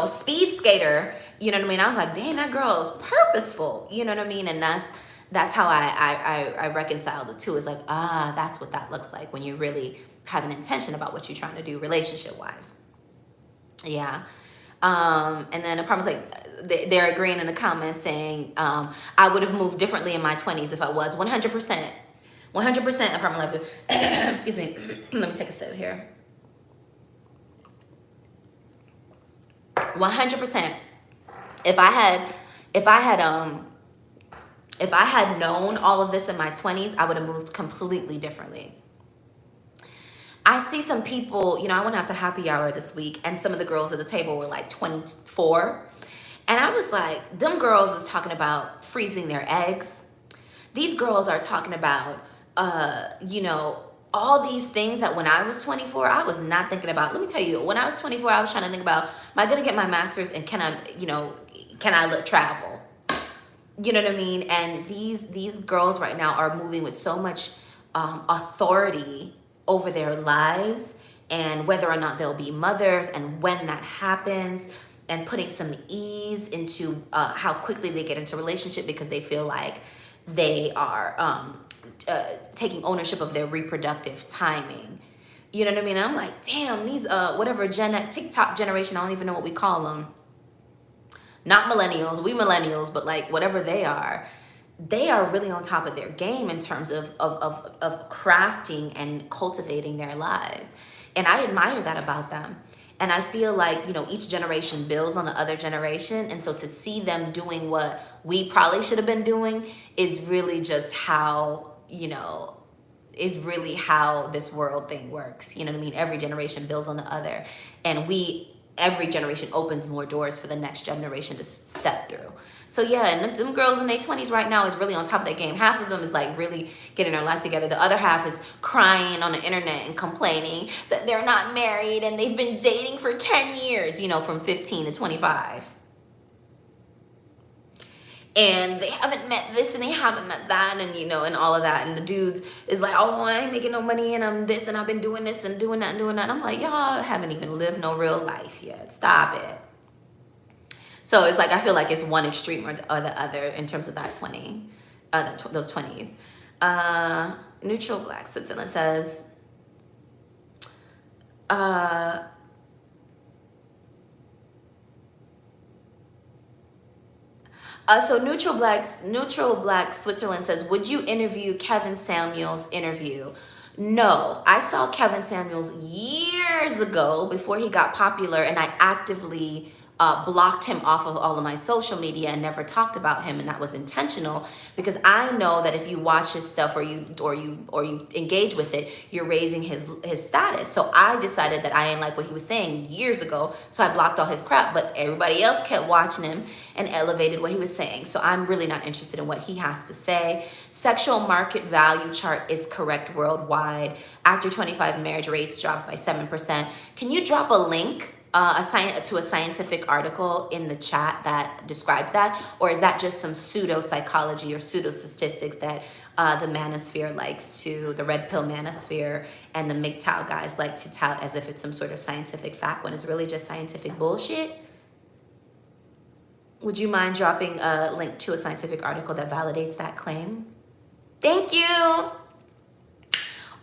speed skater, you know what I mean? I was like, dang, that girl is purposeful, you know what I mean? And that's how I reconcile the two. Is like, that's what that looks like when you really have an intention about what you're trying to do relationship-wise. Yeah. And then Apartment's like, they're agreeing in the comments saying, I would have moved differently in my 20s if I was 100%. 100% apartment life. Excuse me. Let me take a sip here. 100%. If I had known all of this in my 20s, I would have moved completely differently. I see some people, I went out to happy hour this week, and some of the girls at the table were like 24. And I was like, them girls is talking about freezing their eggs. These girls are talking about all these things that when I was 24, I was not thinking about. Let me tell you, when I was 24, I was trying to think about, am I going to get my master's, and can I travel? You know what I mean? And these girls right now are moving with so much authority over their lives, and whether or not they'll be mothers, and when that happens, and putting some ease into how quickly they get into a relationship because they feel like they are taking ownership of their reproductive timing. You know what I mean? And I'm like, damn, these whatever TikTok generation, I don't even know what we call them. Not millennials, we millennials, but like whatever they are really on top of their game in terms of crafting and cultivating their lives. And I admire that about them. And I feel like, each generation builds on the other generation. And so to see them doing what we probably should have been doing is really just how, is really how this world thing works. You know what I mean? Every generation builds on the other. And we every generation opens more doors for the next generation to step through. So yeah, and them girls in their 20s right now is really on top of their game. Half of them is like really getting their life together. The other half is crying on the internet and complaining that they're not married and they've been dating for 10 years, you know, from 15 to 25. And they haven't met this and they haven't met that, and you know, and all of that. And the dudes is like, oh, I ain't making no money and I'm this and I've been doing this and doing that and doing that. And I'm like, y'all haven't even lived no real life yet. Stop it. So it's like, I feel like it's one extreme or the other in terms of that 20, those 20s. Neutral Black Switzerland says, so Neutral Black Switzerland says, would you interview Kevin Samuels' interview? No, I saw Kevin Samuels years ago before he got popular, and I actively blocked him off of all of my social media and never talked about him, and that was intentional because I know that if you watch his stuff or you engage with it, you're raising his status. So I decided that I didn't like what he was saying years ago, so I blocked all his crap, but everybody else kept watching him and elevated what he was saying. So I'm really not interested in what he has to say. Sexual market value chart is correct worldwide. After 25, marriage rates dropped by 7%. Can you drop a link to a scientific article in the chat that describes that? Or is that just some pseudo psychology or pseudo statistics that the manosphere likes to, the red pill manosphere and the MGTOW guys like to tout as if it's some sort of scientific fact when it's really just scientific bullshit? Would you mind dropping a link to a scientific article that validates that claim? Thank you.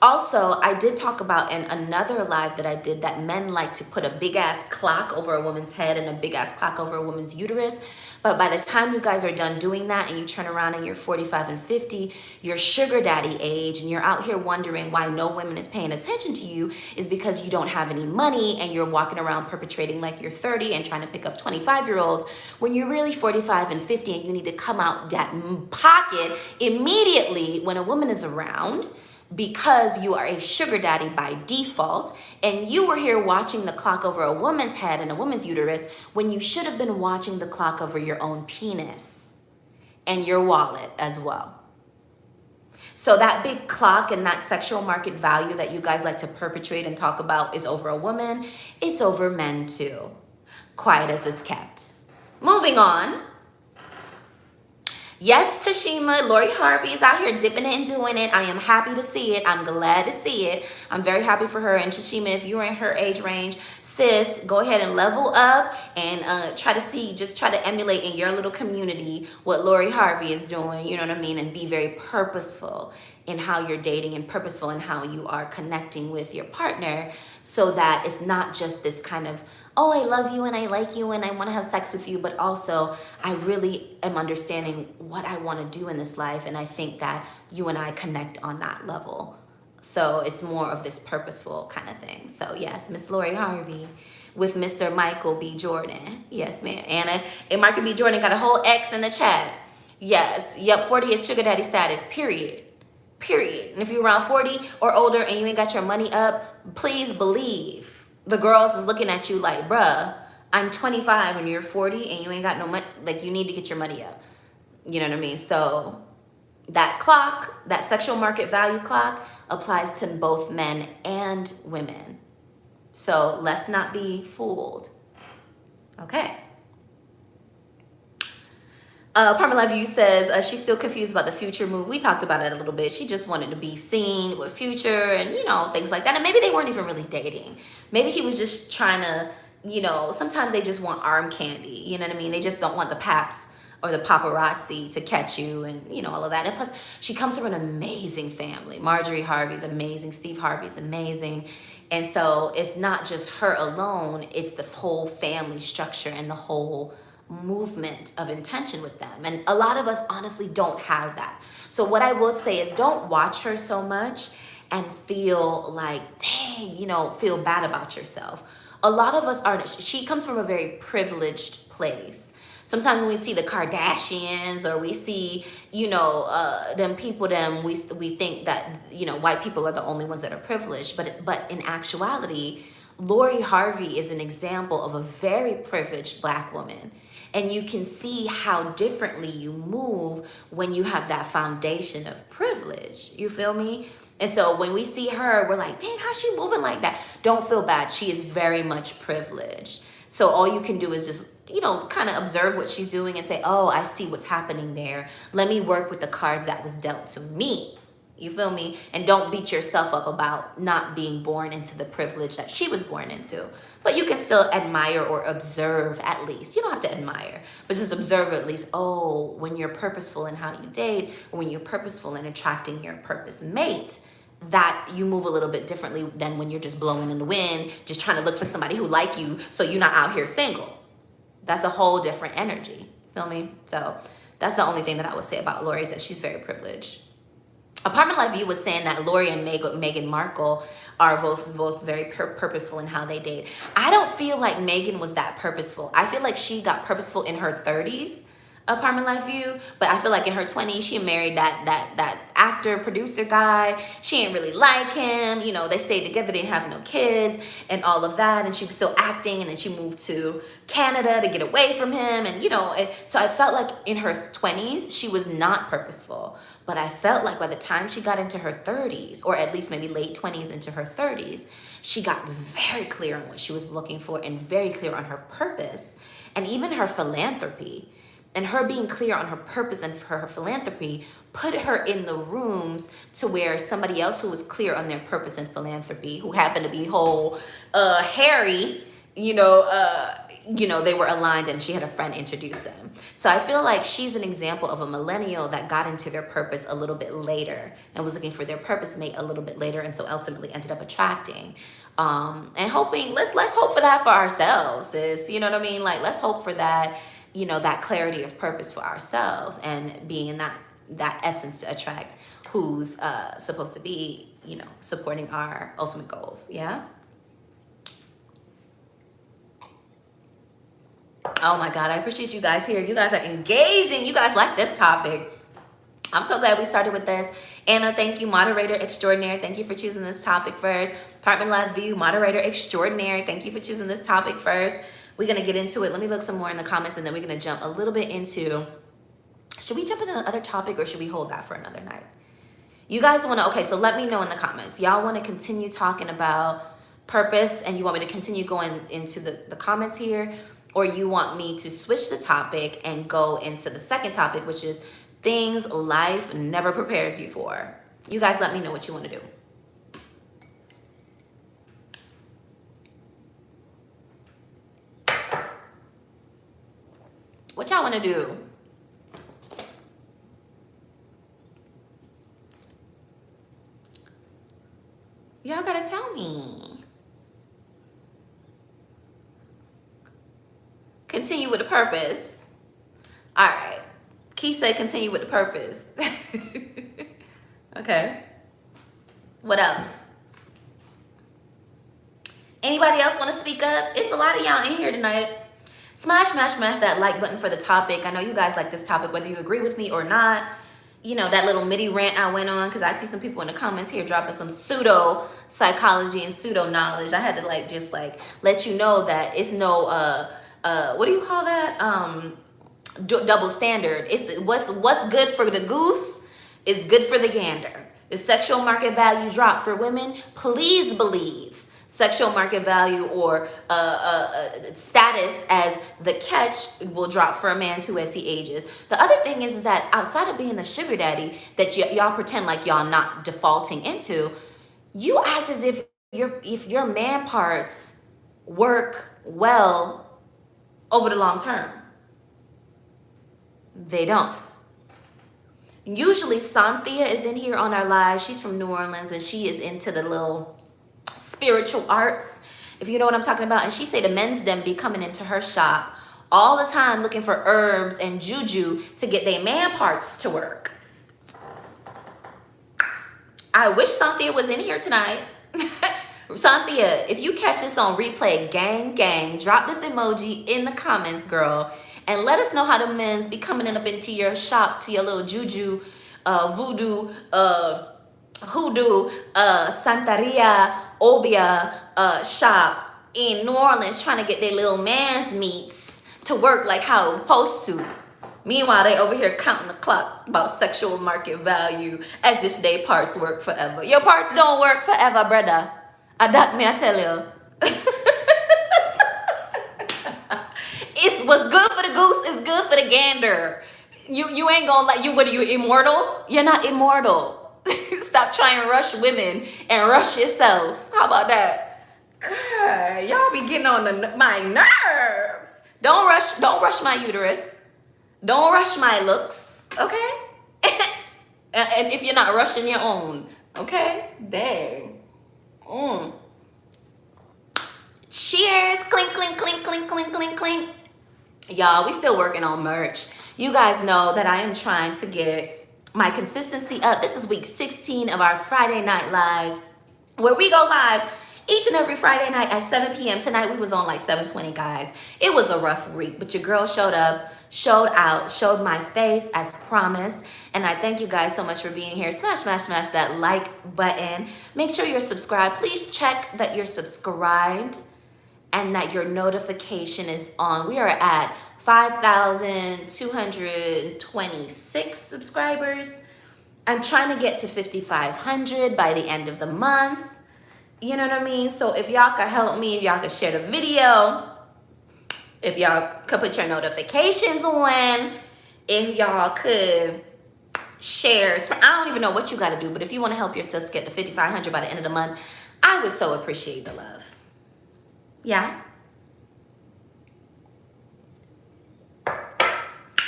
Also, I did talk about in another live that I did that men like to put a big ass clock over a woman's head and a big ass clock over a woman's uterus. But by the time you guys are done doing that and you turn around and you're 45 and 50, your sugar daddy age, and you're out here wondering why no woman is paying attention to you, is because you don't have any money and you're walking around perpetrating like you're 30 and trying to pick up 25-year-olds when you're really 45 and 50 and you need to come out that pocket immediately when a woman is around, because you are a sugar daddy by default, and you were here watching the clock over a woman's head and a woman's uterus when you should have been watching the clock over your own penis and your wallet as well. So that big clock and that sexual market value that you guys like to perpetrate and talk about is over a woman. It's over men too. Quiet as it's kept. Moving on. Yes, Tashima, Lori Harvey is out here dipping it and doing it. I am happy to see it. I'm glad to see it. I'm very happy for her. And Tashima, if you're in her age range, sis, go ahead and level up and try to emulate in your little community what Lori Harvey is doing, you know what I mean? And be very purposeful in how you're dating and purposeful in how you are connecting with your partner, so that it's not just this kind of, oh, I love you and I like you and I want to have sex with you, but also I really am understanding what I want to do in this life, and I think that you and I connect on that level. So it's more of this purposeful kind of thing. So yes, Miss Lori Harvey with Mr. Michael B. Jordan. Yes, ma'am. Anna and Michael B. Jordan got a whole X in the chat. Yes. Yep, 40 is sugar daddy status, period. Period. And if you're around 40 or older and you ain't got your money up, please believe the girls is looking at you like, bruh, I'm 25 and you're 40 and you ain't got no money. Like, you need to get your money up. You know what I mean? So that clock, that sexual market value clock, applies to both men and women. So let's not be fooled. Okay. Parma View says she's still confused about the Future move. We talked about it a little bit. She just wanted to be seen with Future and, you know, things like that. And maybe they weren't even really dating. Maybe he was just trying to, you know, sometimes they just want arm candy. You know what I mean? They just don't want the paps or the paparazzi to catch you and, you know, all of that. And plus, she comes from an amazing family. Marjorie Harvey's amazing. Steve Harvey's amazing. And so it's not just her alone. It's the whole family structure and the whole movement of intention with them. And a lot of us honestly don't have that. So what I would say is, don't watch her so much and feel like, dang, you know, feel bad about yourself. A lot of us are, she comes from a very privileged place. Sometimes when we see the Kardashians or we see, you know, them people, we think that, you know, white people are the only ones that are privileged. But in actuality, Lori Harvey is an example of a very privileged Black woman. And you can see how differently you move when you have that foundation of privilege. You feel me? And so when we see her, we're like, dang, how's she moving like that? Don't feel bad. She is very much privileged. So all you can do is just, you know, kind of observe what she's doing and say, oh, I see what's happening there. Let me work with the cards that was dealt to me. You feel me? And don't beat yourself up about not being born into the privilege that she was born into. But you can still admire or observe at least. You don't have to admire, but just observe at least, oh, when you're purposeful in how you date, or when you're purposeful in attracting your purpose mate, that you move a little bit differently than when you're just blowing in the wind, just trying to look for somebody who like you so you're not out here single. That's a whole different energy. Feel me? So that's the only thing that I would say about Lori, is that she's very privileged. Apartment Life View was saying that Lori and Meghan Markle are both very purposeful in how they date. I don't feel like Meghan was that purposeful. I feel like she got purposeful in her 30s, Apartment Life View, but I feel like in her 20s, she married that actor, producer guy. She didn't really like him. You know, they stayed together, they didn't have no kids and all of that. And she was still acting, and then she moved to Canada to get away from him. And, you know, so I felt like in her 20s, she was not purposeful. But I felt like by the time she got into her 30s, or at least maybe late 20s into her 30s, she got very clear on what she was looking for and very clear on her purpose and even her philanthropy. And her being clear on her purpose and for her philanthropy put her in the rooms to where somebody else who was clear on their purpose and philanthropy, who happened to be whole, Harry, they were aligned, and she had a friend introduce them. So I feel like she's an example of a millennial that got into their purpose a little bit later and was looking for their purpose mate a little bit later, and so ultimately ended up attracting. And hoping, let's hope for that for ourselves, sis. You know what I mean? Like, let's hope for that, you know, that clarity of purpose for ourselves, and being in that essence to attract who's supposed to be, you know, supporting our ultimate goals. Yeah. Oh my God, I appreciate you guys here. You guys are engaging. You guys like this topic. I'm so glad we started with this. Anna, thank you. Moderator extraordinary, thank you for choosing this topic first. Apartment Live View, moderator extraordinary, thank you for choosing this topic first. We're going to get into it. Let me look some more in the comments, and then we're going to jump a little bit into, should we jump into another topic, or should we hold that for another night? You guys want to, okay, so let me know in the comments. Y'all want to continue talking about purpose, and you want me to continue going into the comments here, or you want me to switch the topic and go into the second topic, which is things life never prepares you for. You guys let me know what you want to do. What y'all want to do? Y'all gotta tell me. Continue with the purpose. All right. Key said continue with the purpose. Okay. What else? Anybody else want to speak up? It's a lot of y'all in here tonight. Smash that like button for the topic. I know you guys like this topic, whether you agree with me or not. You know, that little mini rant I went on, because I see some people in the comments here dropping some pseudo psychology and pseudo knowledge. I had to just let you know that it's no what do you call that? Double standard. It's what's good for the goose is good for the gander. If sexual market value drop for women, please believe sexual market value or status as the catch will drop for a man too as he ages. The other thing is that outside of being the sugar daddy that y'all pretend like y'all not defaulting into, you act as if your man parts work well over the long term. They don't. Usually Santhia is in here on our live. She's from New Orleans, and she is into the little spiritual arts, if you know what I'm talking about. And she say the men's them be coming into her shop all the time looking for herbs and juju to get their man parts to work. I wish Santhia was in here tonight. Santhia, if you catch this on replay, gang, drop this emoji in the comments, girl, and let us know how the men's be coming up into your shop, to your little juju, voodoo, hoodoo, Santeria, Obia shop, in New Orleans trying to get their little man's meats to work like how it's supposed to. Meanwhile, they over here counting the clock about sexual market value as if they parts work forever. Your parts don't work forever, brother. That me I tell you. It's what's good for the goose is good for the gander. You ain't gonna like you. What are you, immortal? You're not immortal. Stop trying to rush women and rush yourself. How about that? God, y'all be getting on my nerves. Don't rush my uterus. Don't rush my looks, okay? And if you're not rushing your own, okay? Dang. Cheers. Clink, clink, clink, clink, clink, clink, clink. Y'all, we still working on merch. You guys know that I am trying to get my consistency up. This is week 16 of our Friday Night Lives, where we go live each and every Friday night at 7 p.m. Tonight we was on like 7:20, guys. It was a rough week, but your girl showed up, showed out, showed my face as promised. And I thank you guys so much for being here. Smash, smash, smash that like button. Make sure you're subscribed. Please check that you're subscribed and that your notification is on. We are at 5,226 subscribers. I'm trying to get to 5,500 by the end of the month. You know what I mean? So if y'all could help me, if y'all could share the video, if y'all could put your notifications on, if y'all could share, I don't even know what you got to do, but if you want to help your sis get to 5,500 by the end of the month, I would so appreciate the love. Yeah.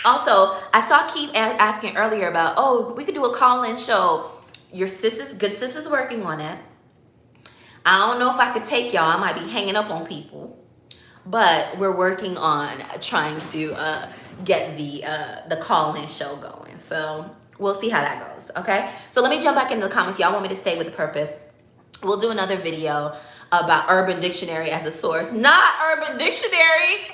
Also, I saw Keith asking earlier about, oh, we could do a call-in show. Your good sis is working on it. I don't know if I could take y'all. I might be hanging up on people. But we're working on trying to get the call-in show going. So we'll see how that goes, okay? So let me jump back into the comments. Y'all want me to stay with the purpose. We'll do another video about Urban Dictionary as a source. Not Urban Dictionary.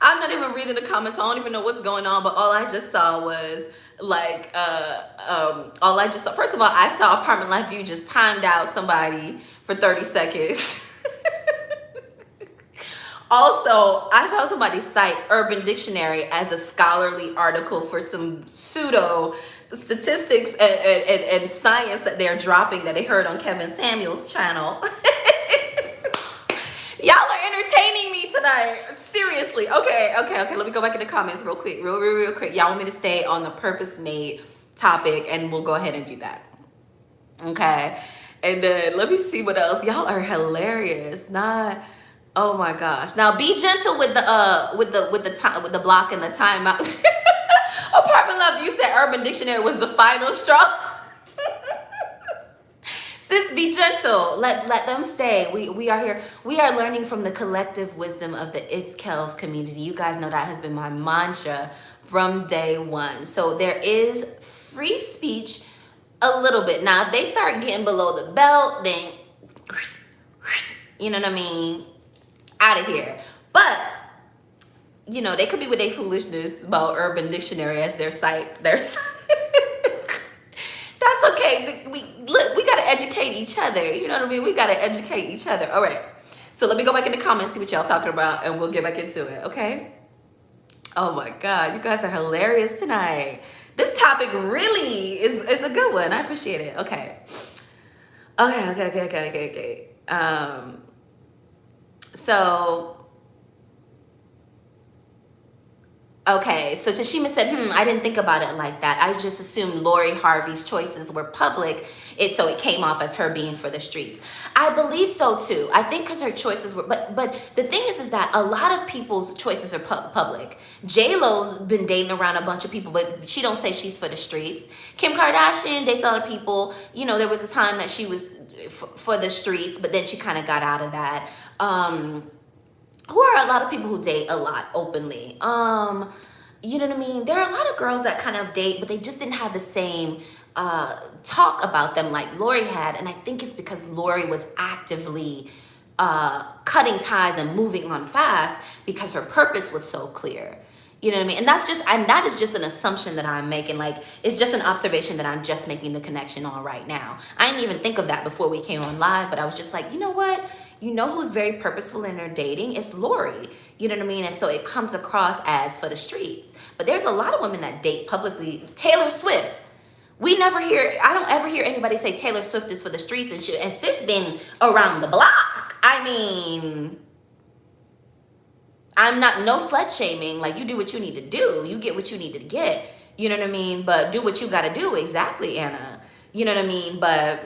I'm not even reading the comments. So I don't even know what's going on. But all I just saw was like, first of all, I saw Apartment Life View just timed out somebody for 30 seconds. Also, I saw somebody cite Urban Dictionary as a scholarly article for some pseudo statistics and science that they're dropping that they heard on Kevin Samuel's channel. Y'all are entertaining me tonight. Seriously. Okay. Let me go back in the comments real quick. Real quick. Y'all want me to stay on the purpose-made topic, and we'll go ahead and do that. Okay. And then let me see what else. Y'all are hilarious. Oh my gosh. Now be gentle with the block and the timeout. Apartment Love, you said Urban Dictionary was the final straw. Sis, be gentle. Let them stay. We are here. We are learning from the collective wisdom of the KELLS community. You guys know that has been my mantra from day one. So there is free speech a little bit. Now, if they start getting below the belt, then, you know what I mean? Out of here. But, you know, they could be with their foolishness about Urban Dictionary as their site. That's okay. We got to educate each other. You know what I mean? We got to educate each other. All right. So let me go back in the comments, see what y'all talking about, and we'll get back into it, okay? Oh, my God. You guys are hilarious tonight. This topic really is a good one. I appreciate it. Okay. So Tashima said, I didn't think about it like that. I just assumed Lori Harvey's choices were public, so it came off as her being for the streets. I believe so too. I think because her choices were, but the thing is that a lot of people's choices are public. J-Lo's been dating around a bunch of people, but she don't say she's for the streets. Kim Kardashian dates other people. You know, there was a time that she was for the streets, but then she kind of got out of that. Who are a lot of people who date a lot openly? You know what I mean? There are a lot of girls that kind of date, but they just didn't have the same talk about them like Lori had. And I think it's because Lori was actively cutting ties and moving on fast because her purpose was so clear. You know what I mean? And that is just an assumption that I'm making. Like, it's just an observation that I'm just making the connection on right now. I didn't even think of that before we came on live, but I was just like, you know what? You know who's very purposeful in their dating? It's Lori. You know what I mean? And so it comes across as for the streets. But there's a lot of women that date publicly. Taylor Swift. I don't ever hear anybody say Taylor Swift is for the streets and shit. And sis been around the block. I mean, I'm not, no slut shaming. Like, you do what you need to do. You get what you need to get. You know what I mean? But do what you got to do. Exactly, Anna. You know what I mean? But,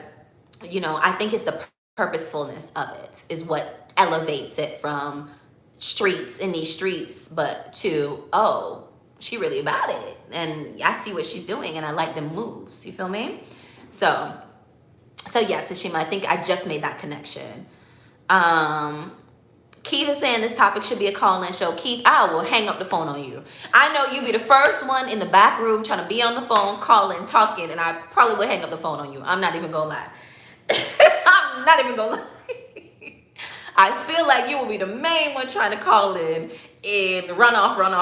you know, I think it's the purposefulness of it is what elevates it from streets in these streets, but to, oh, she really about it. And I see what she's doing and I like the moves. You feel me? So yeah, Tashima, I think I just made that connection. Keith is saying this topic should be a call-in show. Keith, I will hang up the phone on you. I know you be the first one in the back room trying to be on the phone, calling, talking, and I probably will hang up the phone on you. I'm not even gonna lie. I'm not even gonna lie. I feel like you will be the main one trying to call in and run off, and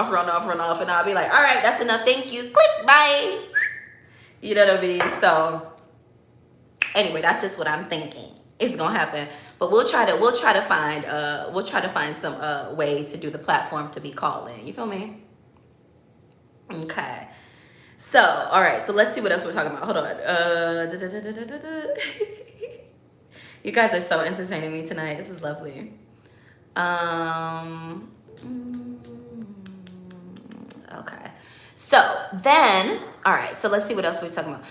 I'll be like, all right, that's enough, thank you, click, bye. You know what I mean? So anyway, that's just what I'm thinking. It's gonna happen, but we'll try to find some way to do the platform to be calling. You feel me? Okay. So all right. So let's see what else we're talking about. Hold on. You guys are so entertaining me tonight. This is lovely. Okay. So then, all right. So let's see what else we're talking about.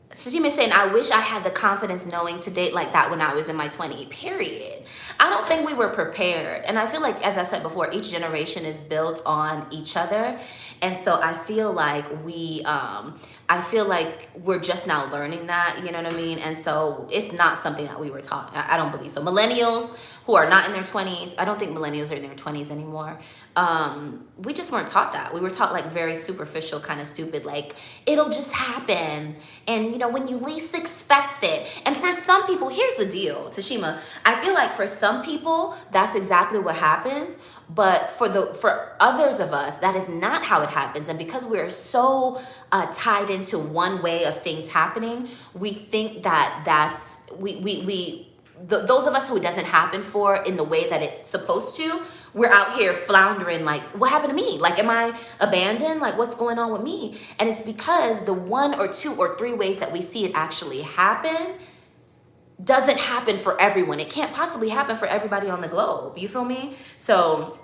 Shajima is saying, I wish I had the confidence knowing to date like that when I was in my 20s, period. I don't think we were prepared. And I feel like, as I said before, each generation is built on each other. And so I feel like we're just now learning that, you know what I mean? And so it's not something that we were taught. I don't believe so. Millennials who are not in their 20s, I don't think millennials are in their 20s anymore. We just weren't taught that. We were taught like very superficial, kind of stupid, like it'll just happen. And you know, when you least expect it. And for some people, here's the deal, Tashima, I feel like for some people, that's exactly what happens. But for others of us, that is not how it happens. And because we're so tied into one way of things happening, we think that those of us who it doesn't happen for in the way that it's supposed to, we're out here floundering like, what happened to me? Like, am I abandoned? Like, what's going on with me? And it's because the 1 or 2 or 3 ways that we see it actually happen doesn't happen for everyone. It can't possibly happen for everybody on the globe. You feel me? So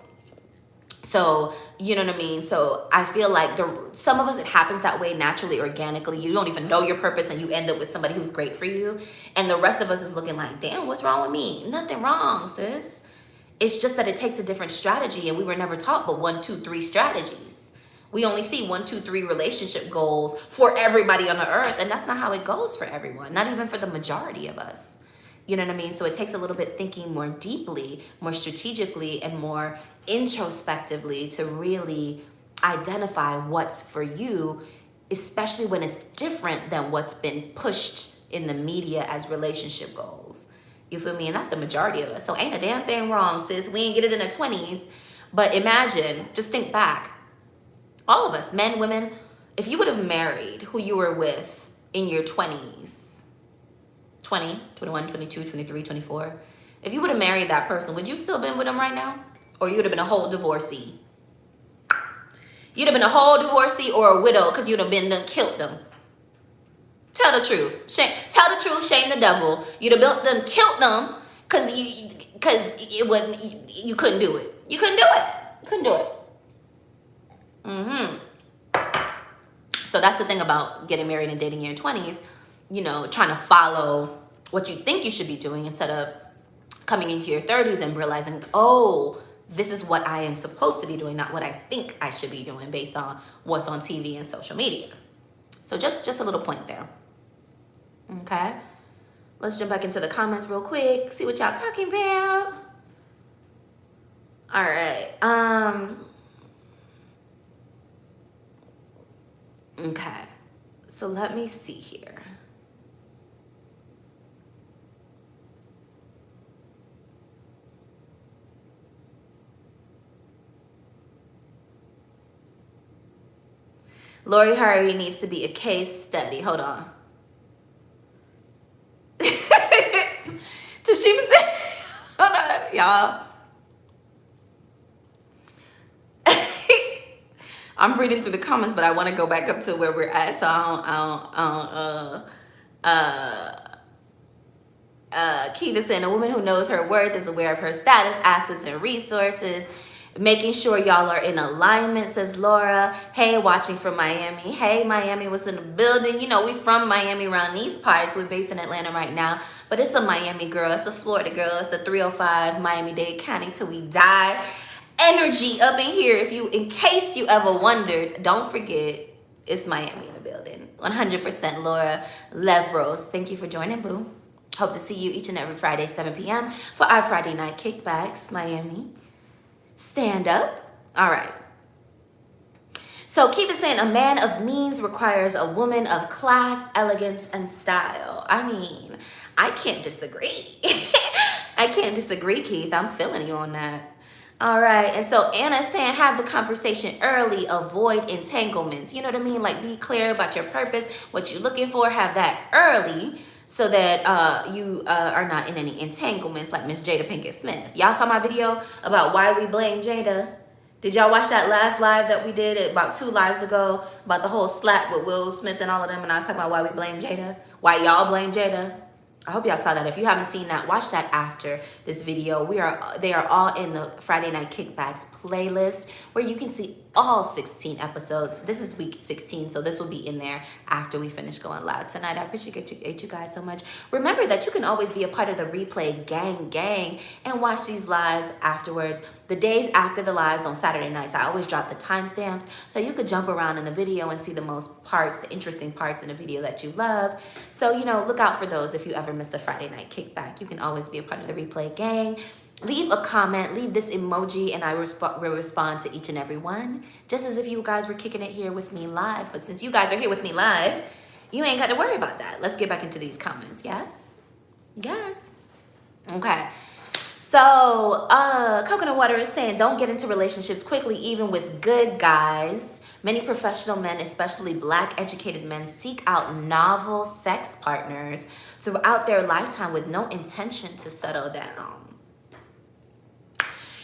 you know what I mean? So I feel like some of us, it happens that way naturally, organically. You don't even know your purpose and you end up with somebody who's great for you. And the rest of us is looking like, damn, what's wrong with me? Nothing wrong, sis. It's just that it takes a different strategy and we were never taught but 1, 2, 3 strategies. We only see 1, 2, 3 relationship goals for everybody on the earth. And that's not how it goes for everyone, not even for the majority of us. You know what I mean? So it takes a little bit thinking more deeply, more strategically, and more introspectively to really identify what's for you, especially when it's different than what's been pushed in the media as relationship goals. You feel me? And that's the majority of us. So ain't a damn thing wrong, sis. We ain't get it in the 20s. But imagine, just think back. All of us, men, women, if you would have married who you were with in your 20s, 20, 21, 22, 23, 24, if you would have married that person, would you still been with them right now? Or you would have been a whole divorcee? You'd have been a whole divorcee or a widow because you'd have been done killed them. Tell the truth. Tell the truth, shame the devil. You'd have done killed them because you couldn't do it. You couldn't do it. You couldn't do it. So that's the thing about getting married and dating in your 20s, you know, trying to follow what you think you should be doing instead of coming into your 30s and realizing, oh, this is what I am supposed to be doing, not what I think I should be doing based on what's on TV and social media. So just a little point there. Okay. Let's jump back into the comments real quick. See what y'all talking about. All right. Okay. So let me see here. Lori Harvey needs to be a case study. Hold on. Tashima said, hold on, y'all. I'm reading through the comments, but I want to go back up to where we're at, so Keita saying, a woman who knows her worth is aware of her status, assets, and resources. Making sure y'all are in alignment, says Laura. Hey, watching from Miami. Hey, Miami was in the building. You know, we from Miami around these parts. We're based in Atlanta right now, but it's a Miami girl. It's a Florida girl. It's a 305 Miami-Dade County till we die. Energy up in here. In case you ever wondered, don't forget, it's Miami in the building. 100% Laura Levros. Thank you for joining, boo. Hope to see you each and every Friday, 7 p.m. for our Friday night kickbacks, Miami. Stand up. All right. So Keith is saying a man of means requires a woman of class, elegance, and style. I mean, I can't disagree. I can't disagree, Keith. I'm feeling you on that. All right. And so Anna's saying have the conversation early, avoid entanglements. You know what I mean? Like be clear about your purpose, what you're looking for, have that early so that you are not in any entanglements like Miss Jada Pinkett Smith. Y'all saw my video about why we blame Jada? Did y'all watch that last live that we did about 2 lives ago about the whole slap with Will Smith and all of them? And I was talking about why we blame Jada, why y'all blame Jada. I hope y'all saw that. If you haven't seen that, watch that after this video. They are all in the Friday Night Kickbacks playlist where you can see all 16 episodes. This is week 16, so this will be in there after we finish going live tonight. I appreciate you guys so much. Remember that you can always be a part of the replay gang and watch these lives afterwards. The days after the lives on Saturday nights, I always drop the timestamps so you could jump around in the video and see the most parts, the interesting parts in the video that you love. So, you know, look out for those if you ever miss a Friday Night Kickback. You can always be a part of the replay gang. Leave a comment, leave this emoji, and I will respond to each and every one, just as if you guys were kicking it here with me live. But since you guys are here with me live, you ain't got to worry about that. Let's get back into these comments. Yes? Yes. Okay. So, Coconut Water is saying, don't get into relationships quickly, even with good guys. Many professional men, especially Black educated men, seek out novel sex partners throughout their lifetime with no intention to settle down.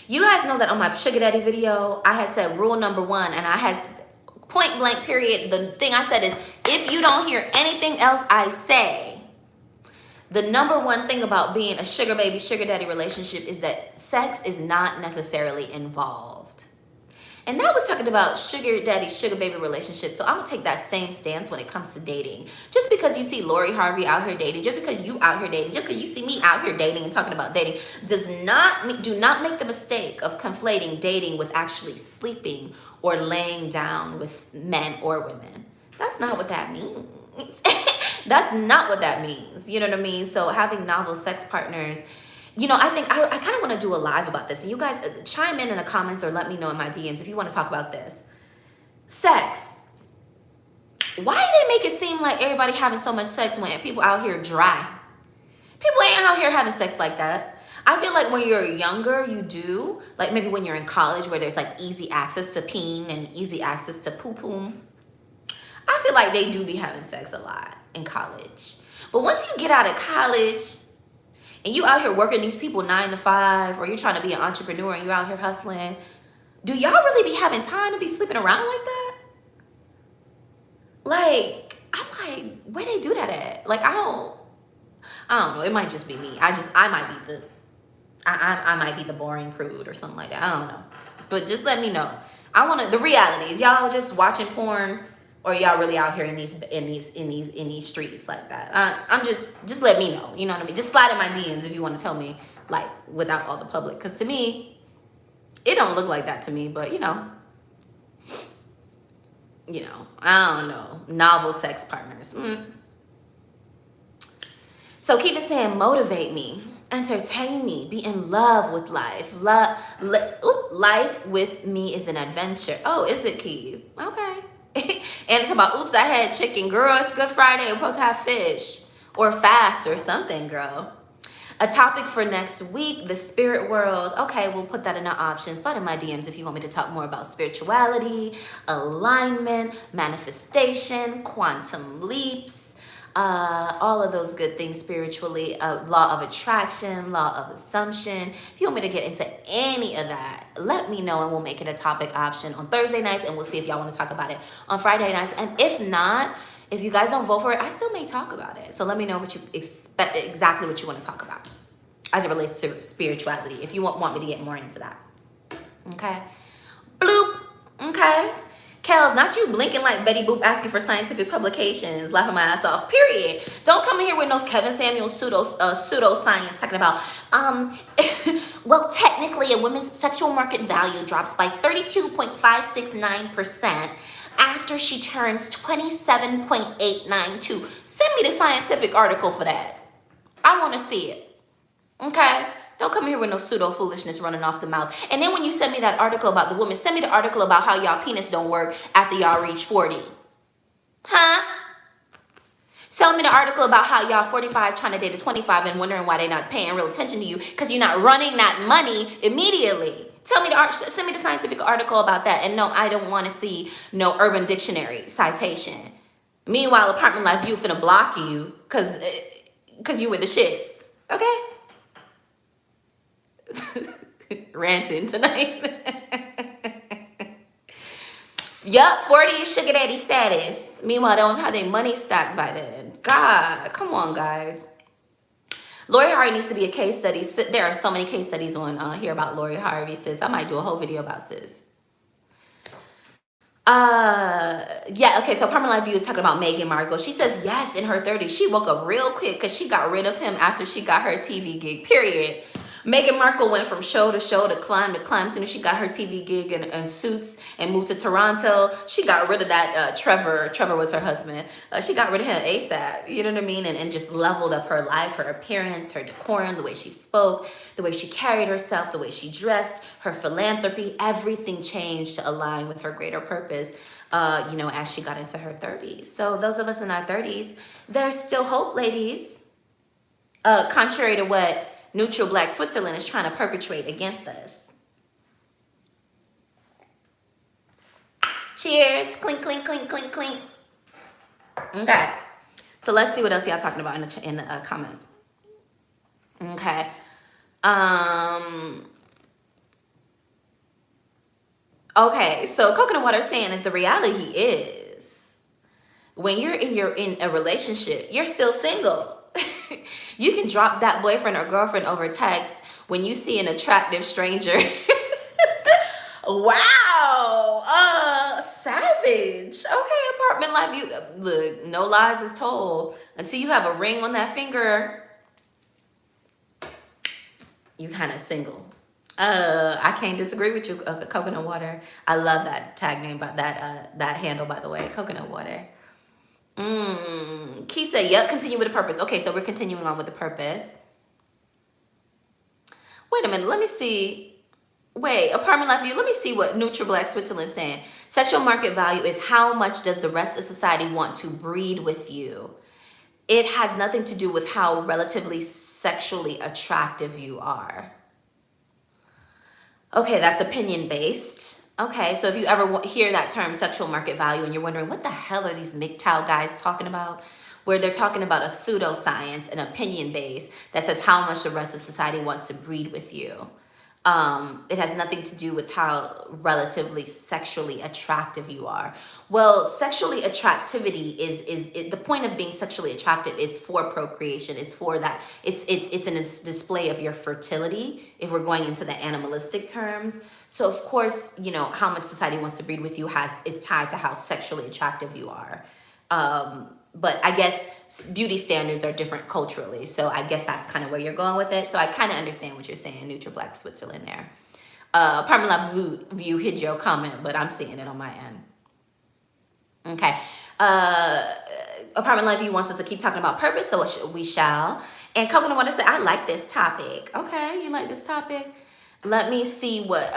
You guys know that on my Sugar Daddy video, I had said rule number 1, and I had point blank period. The thing I said is, if you don't hear anything else I say, the number 1 thing about being a sugar baby, sugar daddy relationship is that sex is not necessarily involved. And that was talking about sugar daddy, sugar baby relationships. So I'm gonna take that same stance when it comes to dating. Just because you see Lori Harvey out here dating, just because you out here dating, just because you see me out here dating and talking about dating, do not make the mistake of conflating dating with actually sleeping or laying down with men or women. That's not what that means. That's not what that means. You know what I mean? So having novel sex partners, you know, I think I kind of want to do a live about this. And you guys chime in the comments or let me know in my DMs if you want to talk about this. Sex. Why do they make it seem like everybody having so much sex when people out here dry? People ain't out here having sex like that. I feel like when you're younger, you do. Like maybe when you're in college where there's like easy access to peeing and easy access to poo-poo. I feel like they do be having sex a lot in college. But once you get out of college and you out here working these people 9 to 5, or you're trying to be an entrepreneur and you're out here hustling, do y'all really be having time to be sleeping around like that? Like, I'm like, where they do that at? Like, I don't know. It might just be me. I might be the boring prude or something like that. I don't know. But just let me know. The reality is y'all just watching porn, or y'all really out here in these streets like that. I'm just let me know. You know what I mean? Just slide in my DMs if you want to tell me, like, without all the public. Because to me, it don't look like that to me. But you know, I don't know. Novel sex partners. So keep it saying, motivate me, entertain me, be in love with life. Life with me is an adventure. Oh, is it, Keith? Okay. And it's about, oops, I had chicken. Girl, it's Good Friday. We're supposed to have fish or fast or something, girl. A topic for next week, the spirit world. Okay, we'll put that in our options. Slide in my DMs if you want me to talk more about spirituality, alignment, manifestation, quantum leaps, all of those good things spiritually, law of attraction, law of assumption. If you want me to get into any of that, let me know and we'll make it a topic option on Thursday nights, and we'll see if y'all want to talk about it on Friday nights. And if not, if you guys don't vote for it, I still may talk about it. So let me know what you expect, exactly what you want to talk about as it relates to spirituality, if you want me to get more into that. Okay? Bloop. Okay? Kells, not you blinking like Betty Boop asking for scientific publications, laughing my ass off, period. Don't come in here with those Kevin Samuel pseudo-science talking about, well, technically a woman's sexual market value drops by 32.569% after she turns 27.892. Send me the scientific article for that. I want to see it. Okay? Don't come here with no pseudo foolishness running off the mouth. And then when you send me that article about the woman, send me the article about how y'all penis don't work after y'all reach 40. Huh? Tell me the article about how y'all 45 trying to date a 25 and wondering why they not paying real attention to you because you're not running that money immediately. Tell me send me the scientific article about that. And no, I don't want to see no Urban Dictionary citation. Meanwhile, Apartment Life View finna block you because you with the shits. Okay? Ranting tonight. Yup, 40 is sugar daddy status. Meanwhile, they don't have their money stacked by then. God, come on, guys. Lori Harvey needs to be a case study. There are so many case studies on here about Lori Harvey, sis. I might do a whole video about sis. Yeah, okay, so Apartment Life View is talking about Meghan Markle. She says yes, in her 30s. She woke up real quick because she got rid of him after she got her TV gig, period. Meghan Markle went from show to show, to climb to climb. As soon as she got her TV gig and Suits and moved to Toronto, she got rid of that Trevor. Trevor was her husband. She got rid of him ASAP, you know what I mean? And just leveled up her life, her appearance, her decorum, the way she spoke, the way she carried herself, the way she dressed, her philanthropy. Everything changed to align with her greater purpose, you know, as she got into her 30s. So those of us in our 30s, there's still hope, ladies. Contrary to what Neutral Black Switzerland is trying to perpetrate against us. Cheers. Clink, clink, clink, clink, clink. Okay. So let's see what else y'all talking about in the comments. Okay. Okay, so Coconut Water saying is the reality is when you're in a relationship, you're still single. You can drop that boyfriend or girlfriend over text when you see an attractive stranger. Wow. Savage. Okay, Apartment Life View. Look, no lies is told. Until you have a ring on that finger, you kind of single. I can't disagree with you, Coconut Water. I love that tag name, but that handle, by the way, Coconut Water. Key said, yep, continue with the purpose. Okay, so we're continuing on with the purpose. Wait a minute, let me see. Wait, Apartment Life View, let me see what Neutral Black Switzerland is saying. Sexual market value is how much does the rest of society want to breed with you. It has nothing to do with how relatively sexually attractive you are. Okay, that's opinion-based. Okay, so if you ever hear that term sexual market value and you're wondering what the hell are these MGTOW guys talking about, where they're talking about a pseudoscience, an opinion base that says how much the rest of society wants to breed with you. It has nothing to do with how relatively sexually attractive you are. Well, sexually attractivity is the point of being sexually attractive is for procreation. It's for that. It's a display of your fertility if we're going into the animalistic terms. So of course, you know, how much society wants to breed with you is tied to how sexually attractive you are. But I guess beauty standards are different culturally. So I guess that's kind of where you're going with it. So I kind of understand what you're saying, Neutral Black Switzerland there. Apartment Life View hid your comment, but I'm seeing it on my end. Okay. Apartment Life View wants us to keep talking about purpose, so we shall. And Coconut Water said, I like this topic. Okay, you like this topic? Let me see what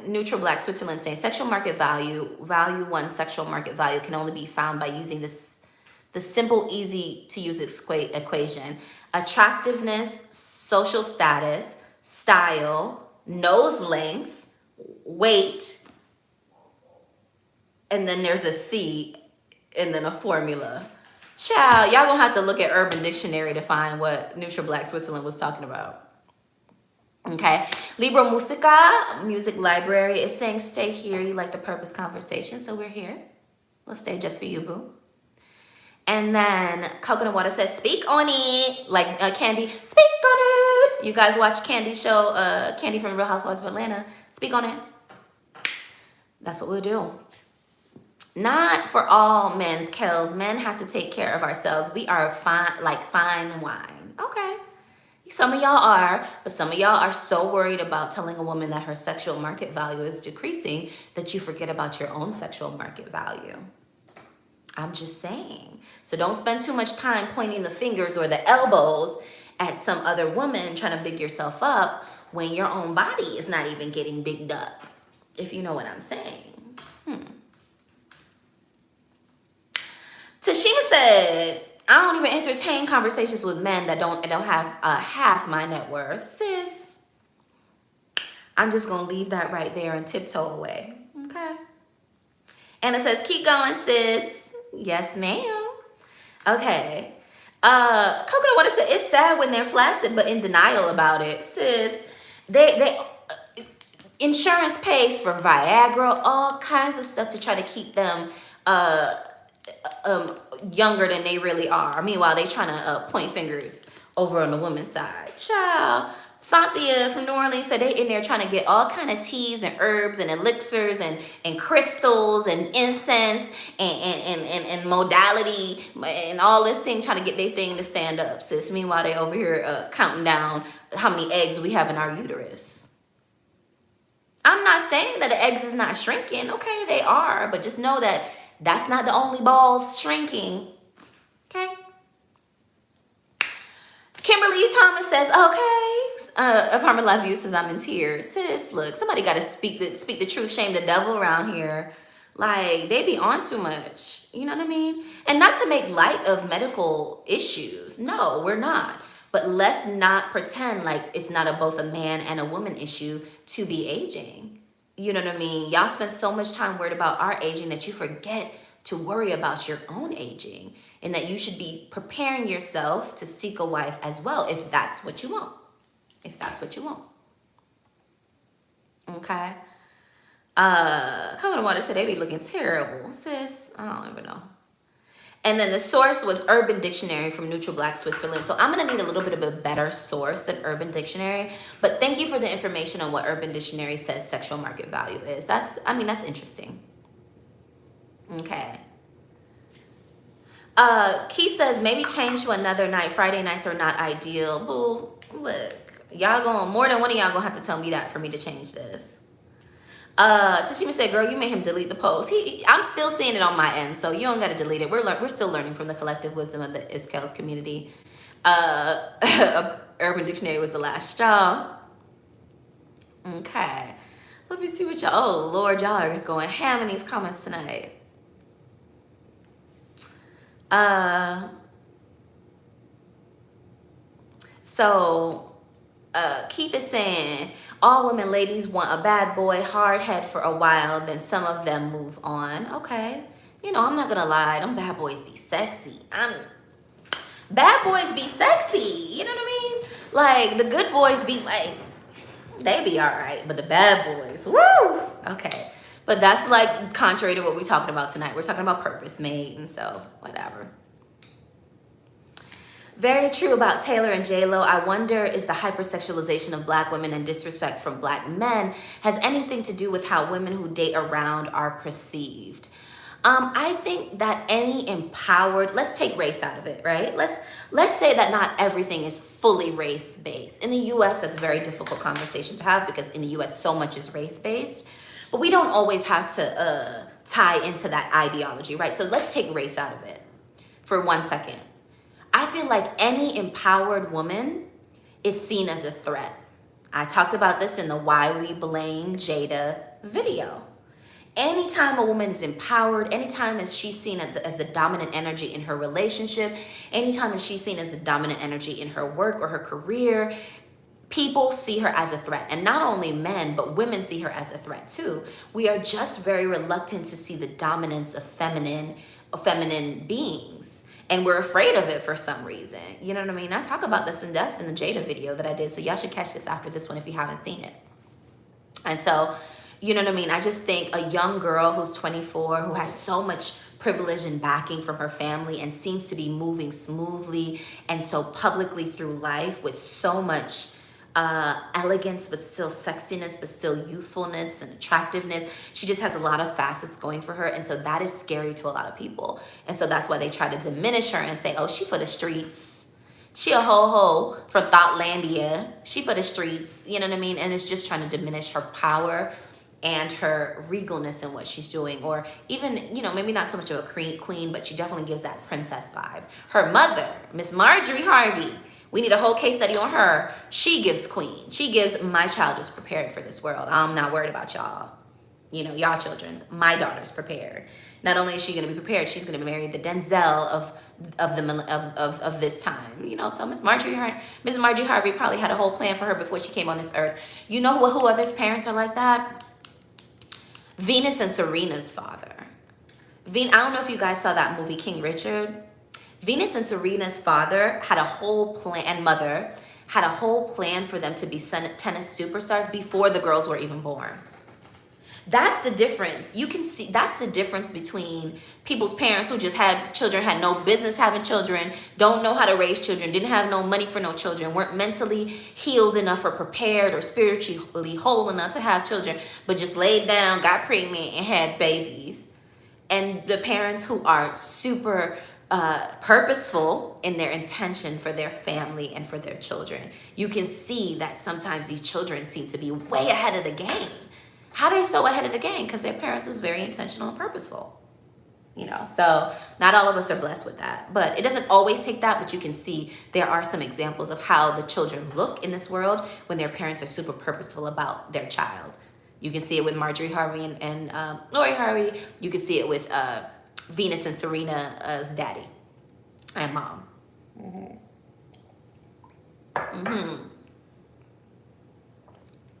Neutral Black Switzerland saying. Sexual market value, value one sexual market value can only be found by using the The simple, easy to use equation. Attractiveness, social status, style, nose length, weight, and then there's a C, and then a formula. Child, y'all gonna have to look at Urban Dictionary to find what Neutral Black Switzerland was talking about. Okay, Libro Musica, music library, is saying stay here. You like the purpose conversation, so we're here. We'll stay just for you, boo. And then Coconut Water says, speak on it. Like Candy, speak on it. You guys watch Candy show, Candy from Real Housewives of Atlanta. Speak on it. That's what we'll do. Not for all men's Kells. Men have to take care of ourselves. We are fine, like fine wine. Okay. Some of y'all are, but some of y'all are so worried about telling a woman that her sexual market value is decreasing that you forget about your own sexual market value. I'm just saying. So don't spend too much time pointing the fingers or the elbows at some other woman trying to big yourself up when your own body is not even getting bigged up, if you know what I'm saying. Tashima said, I don't even entertain conversations with men that don't have half my net worth. Sis, I'm just going to leave that right there and tiptoe away. Okay. And it says, keep going, sis. Yes, ma'am. Okay. Coconut Water said, it's sad when they're flaccid, but in denial about it. Sis, they insurance pays for Viagra, all kinds of stuff to try to keep them younger than they really are. Meanwhile, they trying to point fingers over on the woman's side. Child, Cynthia from New Orleans said they in there trying to get all kind of teas and herbs and elixirs and crystals and incense and modality and all this thing, trying to get their thing to stand up, sis. Meanwhile, they over here counting down how many eggs we have in our uterus. I'm not saying that the eggs is not shrinking. Okay, they are, but just know that that's not the only balls shrinking. Okay. Kimberly Thomas says, okay. Apartment Life View says, I'm in tears. Sis, look, somebody got to speak the truth, shame the devil around here. Like, they be on too much. You know what I mean? And not to make light of medical issues. No, we're not. But let's not pretend like it's not both a man and a woman issue to be aging. You know what I mean? Y'all spend so much time worried about our aging that you forget to worry about your own aging, and that you should be preparing yourself to seek a wife as well, if that's what you want. If that's what you want. Okay. Coconut Water said they be looking terrible. Sis, I don't even know. And then the source was Urban Dictionary from Neutral Black Switzerland. So I'm going to need a little bit of a better source than Urban Dictionary. But thank you for the information on what Urban Dictionary says sexual market value is. That's interesting. Okay. Key says, maybe change to another night. Friday nights are not ideal. Boo, look. More than one of y'all gonna have to tell me that for me to change this. Tashima said, girl, you made him delete the post. I'm still seeing it on my end, so you don't got to delete it. We're still learning from the collective wisdom of the itskellscollective community. Urban Dictionary was the last straw. Okay. Let me see what y'all, oh Lord, y'all are going ham in these comments tonight. Keith is saying, all women ladies want a bad boy, hard head for a while, then some of them move on. Okay. You know, I'm not gonna lie, them bad boys be sexy. Bad boys be sexy, you know what I mean? Like, the good boys be like, they be all right, but the bad boys, woo! Okay. But that's like contrary to what we're talking about tonight. We're talking about purpose mate, and so whatever. Very true about Taylor and J-Lo. I wonder, is the hypersexualization of black women and disrespect from black men has anything to do with how women who date around are perceived? I think that any empowered, let's take race out of it, right? Let's say that not everything is fully race-based. In the US, that's a very difficult conversation to have because in the US, so much is race-based. But we don't always have to tie into that ideology, right? So let's take race out of it for 1 second. I feel like any empowered woman is seen as a threat. I talked about this in the Why We Blame Jada video. Anytime a woman is empowered, anytime as she's seen as the dominant energy in her relationship, anytime as she's seen as the dominant energy in her work or her career, people see her as a threat. And not only men, but women see her as a threat too. We are just very reluctant to see the dominance of feminine beings. And we're afraid of it for some reason. You know what I mean? I talk about this in depth in the Jada video that I did. So y'all should catch this after this one if you haven't seen it. And so, you know what I mean? I just think a young girl who's 24, who has so much privilege and backing from her family and seems to be moving smoothly and so publicly through life with so much elegance, but still sexiness, but still youthfulness and attractiveness. She just has a lot of facets going for her. And so that is scary to a lot of people. And so that's why they try to diminish her and say, oh, she for the streets. She a ho-ho for Thoughtlandia. She for the streets, you know what I mean? And it's just trying to diminish her power and her regalness in what she's doing. Or even, you know, maybe not so much of a queen, but she definitely gives that princess vibe. Her mother, Miss Marjorie Harvey, we need a whole case study on her. She gives queen. She gives, my child is prepared for this world. I'm not worried about y'all. You know, y'all children. My daughter's prepared. Not only is she going to be prepared, she's going to marry the Denzel of this time. You know, so Miss Marjorie Harvey probably had a whole plan for her before she came on this earth. You know who others' parents are like that? Venus and Serena's father. I don't know if you guys saw that movie, King Richard. Venus and Serena's father had a whole plan, and mother had a whole plan for them to be tennis superstars before the girls were even born. That's the difference. You can see, that's the difference between people's parents who just had children, had no business having children, don't know how to raise children, didn't have no money for no children, weren't mentally healed enough or prepared or spiritually whole enough to have children, but just laid down, got pregnant, and had babies. And the parents who are super purposeful in their intention for their family and for their children. You can see that sometimes these children seem to be way ahead of the game. How are they so ahead of the game? Because their parents was very intentional and purposeful. You know, so not all of us are blessed with that. But it doesn't always take that, but you can see there are some examples of how the children look in this world when their parents are super purposeful about their child. You can see it with Marjorie Harvey and Lori Harvey. You can see it with Venus and Serena's daddy and mom.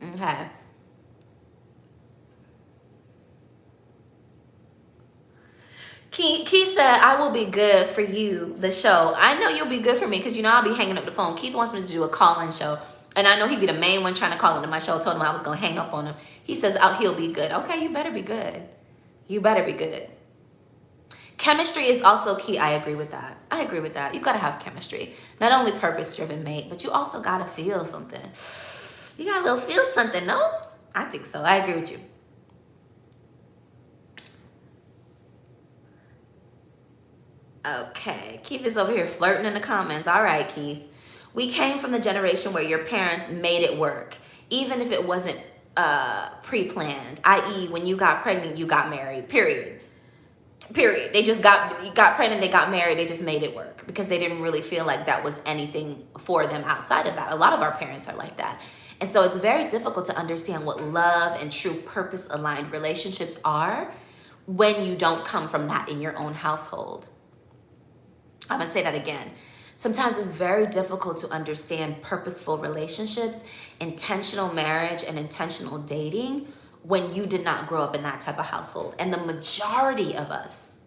Okay. Keith said, I will be good for you, the show. I know you'll be good for me because, you know, I'll be hanging up the phone. Keith wants me to do a call-in show. And I know he'd be the main one trying to call into my show. I told him I was going to hang up on him. He says, oh, he'll be good. Okay, you better be good. You better be good. Chemistry is also key. I agree with that. I agree with that. You got to have chemistry. Not only purpose-driven mate, but you also got to feel something. You got to feel something, no? I think so. I agree with you. Okay, Keith is over here flirting in the comments. All right, Keith. We came from the generation where your parents made it work, even if it wasn't pre-planned, i.e. when you got pregnant, you got married, period. They just got pregnant, they got married, they just made it work because they didn't really feel like that was anything for them outside of that. A lot of our parents are like that. And so it's very difficult to understand what love and true purpose-aligned relationships are when you don't come from that in your own household. I'm gonna say that again. Sometimes it's very difficult to understand purposeful relationships, intentional marriage, and intentional dating when you did not grow up in that type of household. And the majority of us,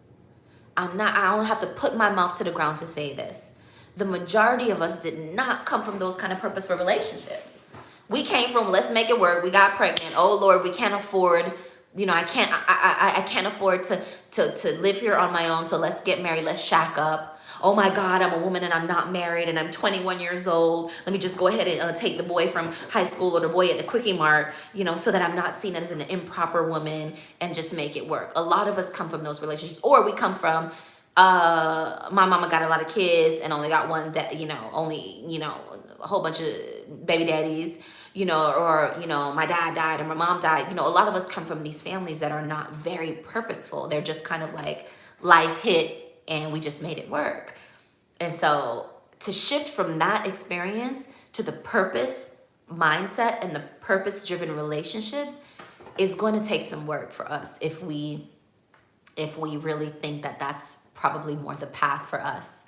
I don't have to put my mouth to the ground to say this. The majority of us did not come from those kind of purposeful relationships. We came from, let's make it work. We got pregnant. Oh Lord, we can't afford, you know, I can't afford to live here on my own. So let's get married. Let's shack up. Oh my God, I'm a woman and I'm not married and I'm 21 years old. Let me just go ahead and take the boy from high school or the boy at the Quickie Mart, you know, so that I'm not seen as an improper woman and just make it work. A lot of us come from those relationships, or we come from, my mama got a lot of kids and only got one that, you know, only, you know, a whole bunch of baby daddies, you know, or, you know, my dad died or my mom died. You know, a lot of us come from these families that are not very purposeful. They're just kind of like life hit and we just made it work. And so to shift from that experience to the purpose mindset and the purpose-driven relationships is going to take some work for us if we really think that that's probably more the path for us.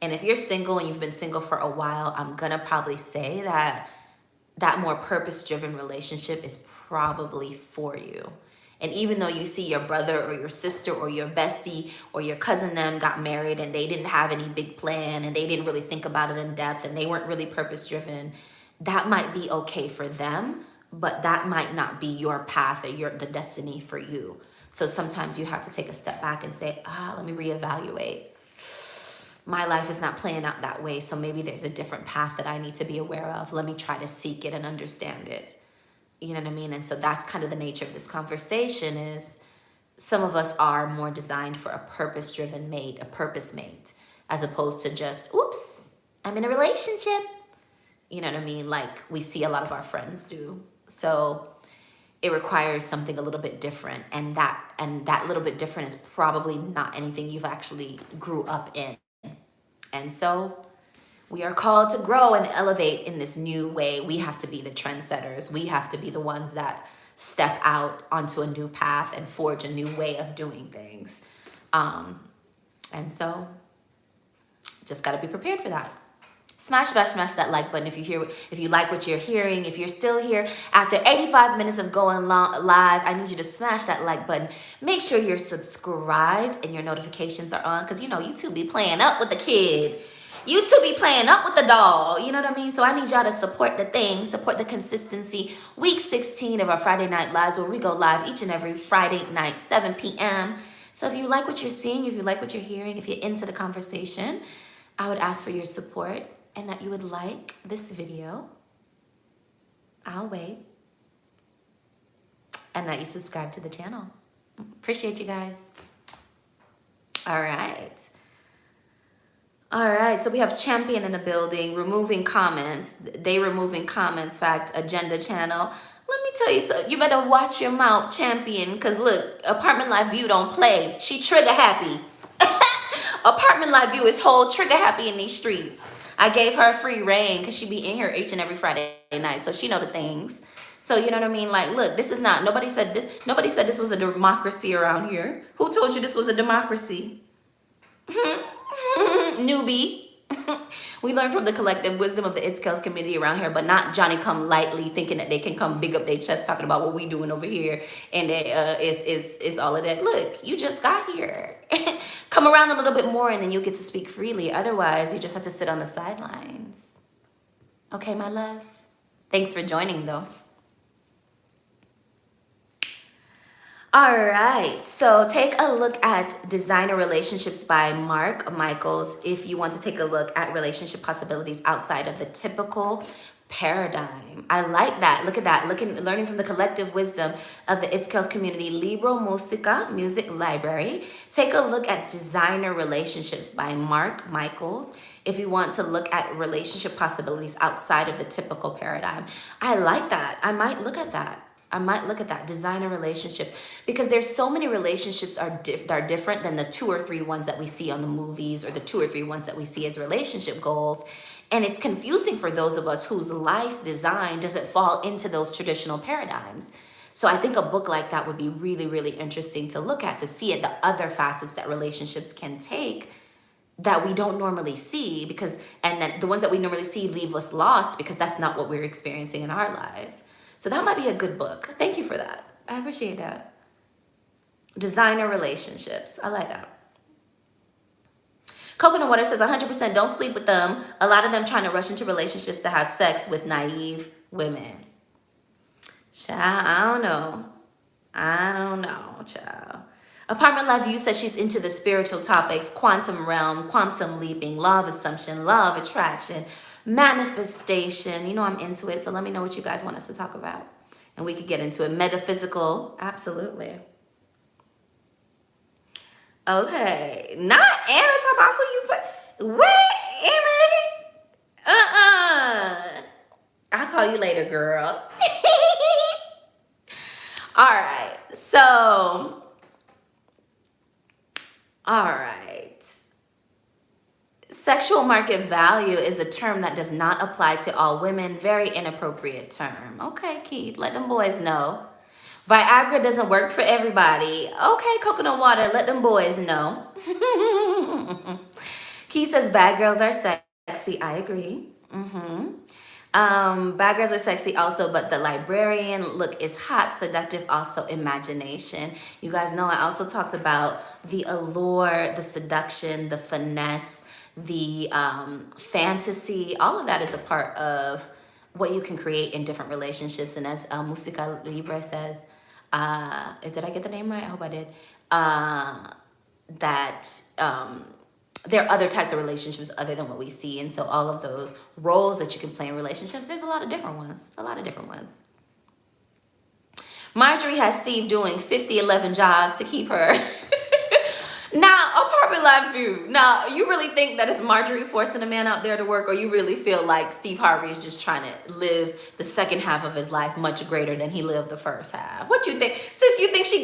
And if you're single and you've been single for a while, I'm gonna probably say that that more purpose-driven relationship is probably for you. And even though you see your brother or your sister or your bestie or your cousin them got married and they didn't have any big plan and they didn't really think about it in depth and they weren't really purpose-driven, that might be okay for them, but that might not be your path or the destiny for you. So sometimes you have to take a step back and say, let me reevaluate. My life is not playing out that way, so maybe there's a different path that I need to be aware of. Let me try to seek it and understand it. You know what I mean? And so that's kind of the nature of this conversation is some of us are more designed for a purpose-driven mate, a purpose mate, as opposed to just, oops, I'm in a relationship. You know what I mean? Like we see a lot of our friends do. So it requires something a little bit different. And that little bit different is probably not anything you've actually grew up in. And so we are called to grow and elevate in this new way. We have to be the trendsetters. We have to be the ones that step out onto a new path and forge a new way of doing things. And so just got to be prepared for that. Smash that like button if you like what you're hearing. If you're still here after 85 minutes of going live, I need you to smash that like button. Make sure you're subscribed and your notifications are on, because you know YouTube be playing up with the kid. YouTube be playing up with the doll. You know what I mean? So I need y'all to support the thing, support the consistency. Week 16 of our Friday Night Lives, where we go live each and every Friday night, 7 p.m. So if you like what you're seeing, if you like what you're hearing, if you're into the conversation, I would ask for your support and that you would like this video. I'll wait. And that you subscribe to the channel. Appreciate you guys. All right. So we have Champion in the building, removing comments. They removing comments, fact, agenda channel. Let me tell you something. You better watch your mouth, Champion, because look, Apartment Life View don't play. She trigger happy. Apartment Life View is whole trigger happy in these streets. I gave her free reign because she be in here each and every Friday night, so she know the things. So you know what I mean? Like, look, this is not, nobody said this was a democracy around here. Who told you this was a democracy? Newbie. We learn from the collective wisdom of the itskell's community around here, but not Johnny come lightly thinking that they can come big up their chest talking about what we doing over here, and it's all of that. Look, you just got here. Come around a little bit more and then you'll get to speak freely. Otherwise, you just have to sit on the sidelines. Okay, my love? Thanks for joining, though. All right, so take a look at Designer Relationships by Mark Michaels if you want to take a look at relationship possibilities outside of the typical paradigm. I like that. Look at that. Learning from the collective wisdom of the itskell's community, Libro Musica, Music Library. Take a look at Designer Relationships by Mark Michaels if you want to look at relationship possibilities outside of the typical paradigm. I like that. I might look at that. Designer relationships, because there's so many relationships are different than the 2 or 3 ones that we see on the movies or the 2 or 3 ones that we see as relationship goals. And it's confusing for those of us whose life design doesn't fall into those traditional paradigms. So I think a book like that would be really, really interesting to look at, to see the other facets that relationships can take that we don't normally see, and that the ones that we normally see leave us lost because that's not what we're experiencing in our lives. So that might be a good book. Thank you for that. I appreciate that. Designer relationships. I like that. Coconut Water says 100% don't sleep with them. A lot of them trying to rush into relationships to have sex with naive women. Child, I don't know, child. Apartment Life View says she's into the spiritual topics, quantum realm, quantum leaping, law of assumption, law of attraction, manifestation. You know I'm into it, so let me know what you guys want us to talk about. And we could get into it. Metaphysical, absolutely. Okay, not Anna, talk about who you put. Wait, Anna. I'll call you later, girl. All right, so, all right. Sexual market value is a term that does not apply to all women. Very inappropriate term. Okay, Keith, let them boys know. Viagra doesn't work for everybody. Okay, coconut water, let them boys know. Key says bad girls are sexy. I agree. Bad girls are sexy also, but the librarian look is hot, seductive, also imagination. You guys know I also talked about the allure, the seduction, the finesse, the fantasy. All of that is a part of what you can create in different relationships. And as Musica Libre says, did I get the name right? I hope I did. There are other types of relationships other than what we see. And so all of those roles that you can play in relationships, there's a lot of different ones. Marjorie has Steve doing 11 jobs to keep her. Now, apartment life view. Now, you really think that it's Marjorie forcing a man out there to work, or you really feel like Steve Harvey is just trying to live the second half of his life much greater than he lived the first half? What you think? Sis, you think she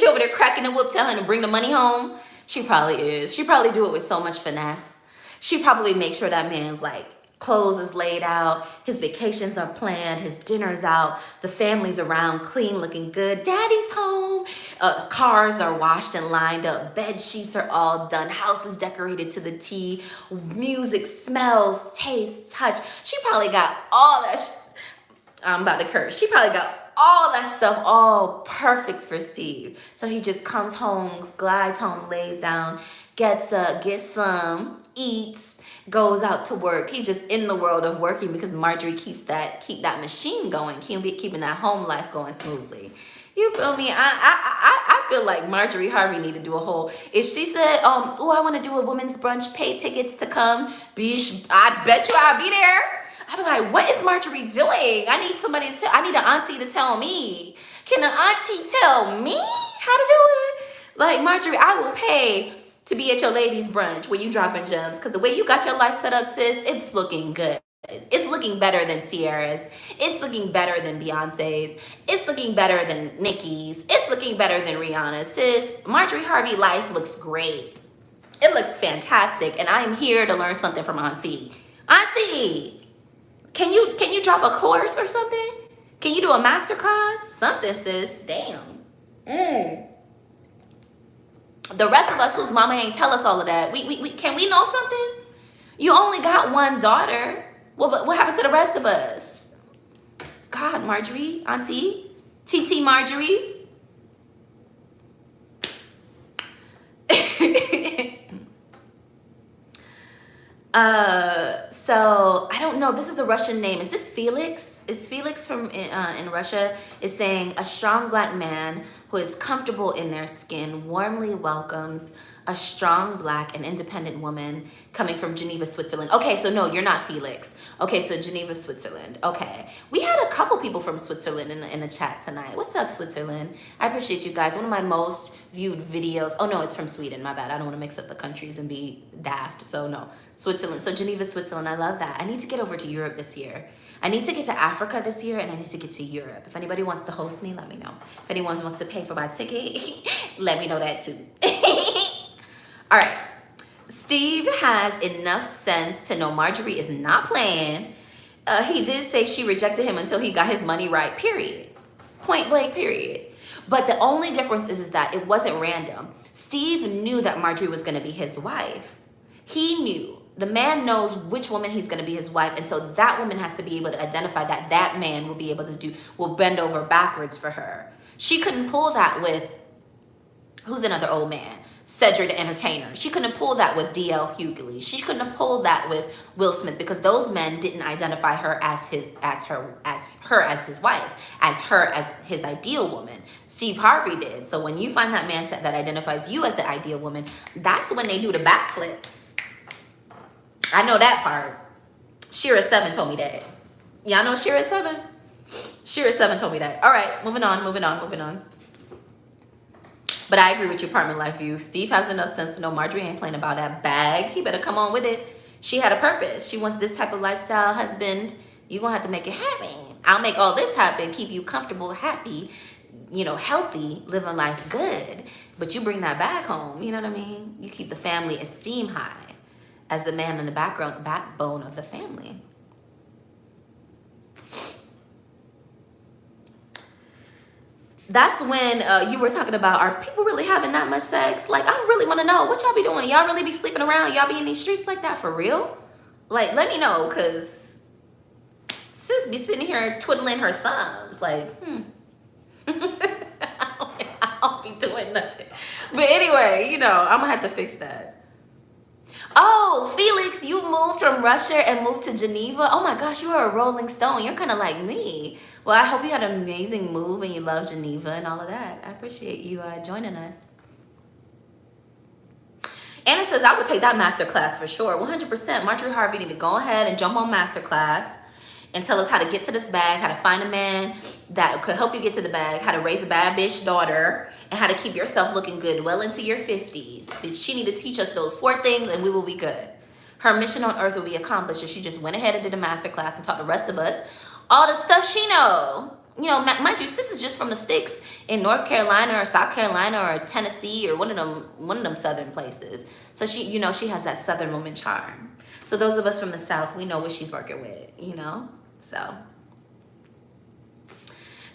over there cracking the whip, telling him to bring the money home? She probably is. She probably do it with so much finesse. She probably makes sure that man's like clothes is laid out, his vacations are planned, his dinner's out, the family's around, clean, looking good, daddy's home, cars are washed and lined up, bed sheets are all done, house is decorated to the T, music, smells, taste, touch. She probably got all that. I'm about to curse. She probably got all that stuff all perfect for Steve. So he just comes home, glides home, lays down, gets some, eats, goes out to work. He's just in the world of working because Marjorie keep that machine going, keeping that home life going smoothly. You feel me? I feel like Marjorie Harvey need to do a whole. If she said, oh, I want to do a women's brunch, pay tickets to come. I bet you I'll be there. I'd be like, what is Marjorie doing? I need an auntie to tell me. Can an auntie tell me how to do it? Like, Marjorie, I will pay to be at your ladies' brunch where you dropping gems, because the way you got your life set up, sis, it's looking good. It's looking better than Ciara's. It's looking better than Beyonce's. It's looking better than Nicki's. It's looking better than Rihanna's. Sis, Marjorie Harvey life looks great. It looks fantastic, and I am here to learn something from Auntie. Auntie, can you drop a course or something? Can you do a master class? Something, sis. Damn. The rest of us whose mama ain't tell us all of that, can we know something? You only got one daughter. What happened to the rest of us? God, Marjorie, Auntie, TT Marjorie. So I don't know. This is the Russian name. Is this Felix? Is Felix from in Russia? Is saying a strong black man who is comfortable in their skin warmly welcomes a strong black and independent woman coming from Geneva, Switzerland. Okay, so no, you're not Felix. Okay, so Geneva, Switzerland. Okay, we had a couple people from Switzerland in the chat tonight. What's up, Switzerland? I appreciate you guys. One of my most viewed videos. Oh no, it's from Sweden. My bad. I don't want to mix up the countries and be daft. So no, Switzerland. So Geneva, Switzerland. I love that. I need to get over to Europe this year. I need to get to Africa this year, and I need to get to Europe. If anybody wants to host me, let me know. If anyone wants to pay for my ticket, let me know that too. All right. Steve has enough sense to know Marjorie is not playing. He did say she rejected him until he got his money right, period. Point blank, period. But the only difference is that it wasn't random. Steve knew that Marjorie was going to be his wife. He knew. The man knows which woman he's going to be his wife, and so that woman has to be able to identify that man will bend over backwards for her. She couldn't pull that with, who's another old man? Cedric the Entertainer. She couldn't pull that with D.L. Hughley. She couldn't have pulled that with Will Smith, because those men didn't identify her as his wife, as his ideal woman. Steve Harvey did. So when you find that man that identifies you as the ideal woman, that's when they do the backflips. I know that part. Shira 7 told me that. Y'all know Shira 7? Shira 7 told me that. All right, moving on. But I agree with your apartment life view. Steve has enough sense to know Marjorie ain't playing about that bag. He better come on with it. She had a purpose. She wants this type of lifestyle husband. You're going to have to make it happen. I'll make all this happen, keep you comfortable, happy, healthy, living life good. But you bring that bag home, you know what I mean? You keep the family esteem high as the man in the backbone of the family. That's when you were talking about, are people really having that much sex? Like, I really want to know what y'all be doing. Y'all really be sleeping around? Y'all be in these streets like that for real? Like, let me know, because sis be sitting here twiddling her thumbs. Like, I don't be doing nothing. But anyway, you know, I'm going to have to fix that. Oh, Felix, you moved from Russia and moved to Geneva. Oh my gosh, you are a rolling stone. You're kind of like me. Well, I hope you had an amazing move and you love Geneva and all of that. I appreciate you joining us. Anna says, I would take that masterclass for sure. 100%. Marjorie Harvey need to go ahead and jump on masterclass and tell us how to get to this bag, how to find a man that could help you get to the bag, how to raise a bad bitch daughter, and how to keep yourself looking good well into your 50s. Bitch, she need to teach us those 4 things and we will be good. Her mission on earth will be accomplished if she just went ahead and did a masterclass and taught the rest of us all the stuff she know. You know, mind you, sis is just from the sticks in North Carolina or South Carolina or Tennessee or one of them southern places. So she, you know, she has that southern woman charm. So those of us from the South, we know what she's working with, you know? So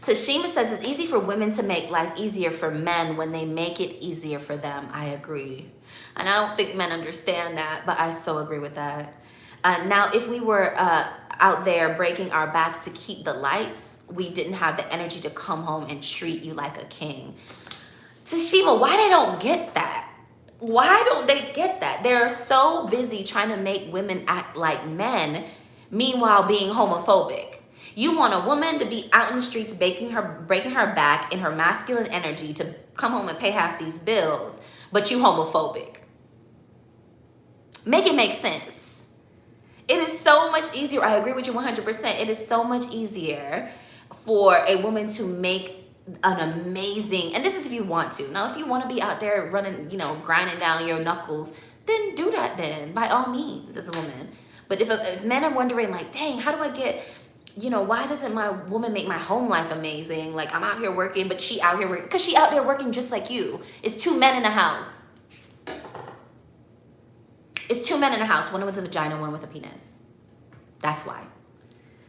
Tashima says, it's easy for women to make life easier for men when they make it easier for them. I agree. And I don't think men understand that, but I so agree with that. Now, if we were out there breaking our backs to keep the lights, we didn't have the energy to come home and treat you like a king. Tashima, why they don't get that? Why don't they get that? They're so busy trying to make women act like men, meanwhile being homophobic. You want a woman to be out in the streets breaking her back in her masculine energy to come home and pay half these bills, but you homophobic. Make it make sense. It is so much easier. I agree with you 100%. It is so much easier for a woman to make an amazing, and this is if you want to. Now, if you want to be out there running, you know, grinding down your knuckles, then do that then, by all means, as a woman. But if men are wondering, like, dang, how do I get, you know, why doesn't my woman make my home life amazing? Like, I'm out here working, but she out here working, because she out there working just like you. It's 2 men in a house. It's 2 men in a house, one with a vagina, one with a penis. That's why.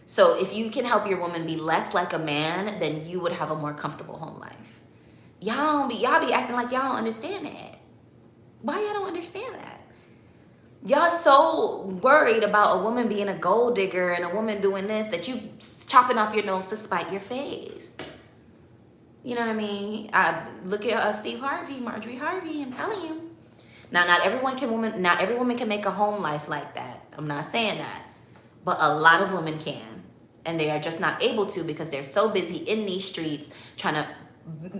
So if you can help your woman be less like a man, then you would have a more comfortable home life. Y'all be acting like y'all don't understand that. Why y'all don't understand that? Y'all so worried about a woman being a gold digger and a woman doing this that you chopping off your nose to spite your face. You know what I mean? Look at Steve Harvey, Marjorie Harvey. I'm telling you. Now, not every woman can make a home life like that. I'm not saying that, but a lot of women can. And they are just not able to because they're so busy in these streets trying to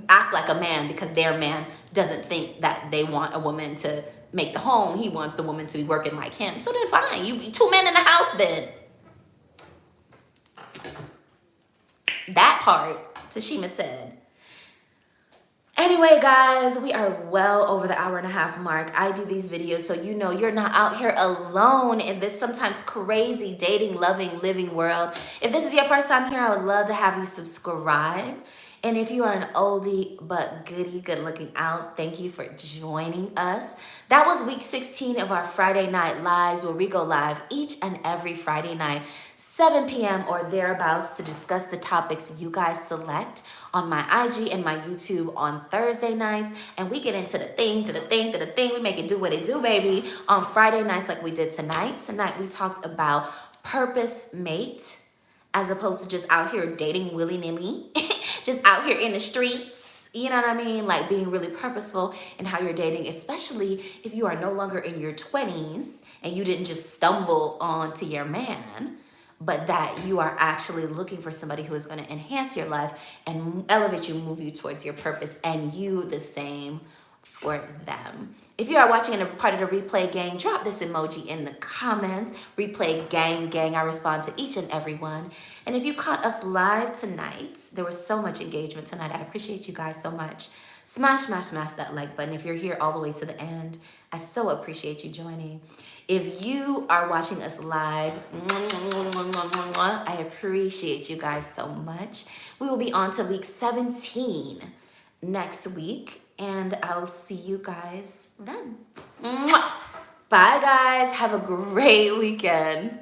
act like a man because their man doesn't think that they want a woman to make the home. He wants the woman to be working like him. So then fine, you 2 men in the house then. That part, Tashima said. Anyway, guys, we are well over the 1.5 hour mark. I do these videos so you know you're not out here alone in this sometimes crazy dating, loving, living world. If this is your first time here, I would love to have you subscribe. And if you are an oldie but goodie, good looking out, thank you for joining us. That was week 16 of our Friday Night Lives, where we go live each and every Friday night, 7 p.m. or thereabouts, to discuss the topics you guys select on my IG and my YouTube on Thursday nights. And we get into the thing, we make it do what it do, baby, on Friday nights like we did tonight. Tonight we talked about purpose mate, as opposed to just out here dating willy-nilly, just out here in the streets, you know what I mean? Like being really purposeful in how you're dating, especially if you are no longer in your 20s and you didn't just stumble onto your man, but that you are actually looking for somebody who is going to enhance your life and elevate you, move you towards your purpose, and you the same for them. If you are watching and a part of the replay gang, drop this emoji in the comments. Replay gang, I respond to each and every one. And if you caught us live tonight, there was so much engagement tonight. I appreciate you guys so much. Smash that like button if you're here all the way to the end. I so appreciate you joining. If you are watching us live, I appreciate you guys so much. We will be on to week 17 next week, and I'll see you guys then. Bye, guys. Have a great weekend.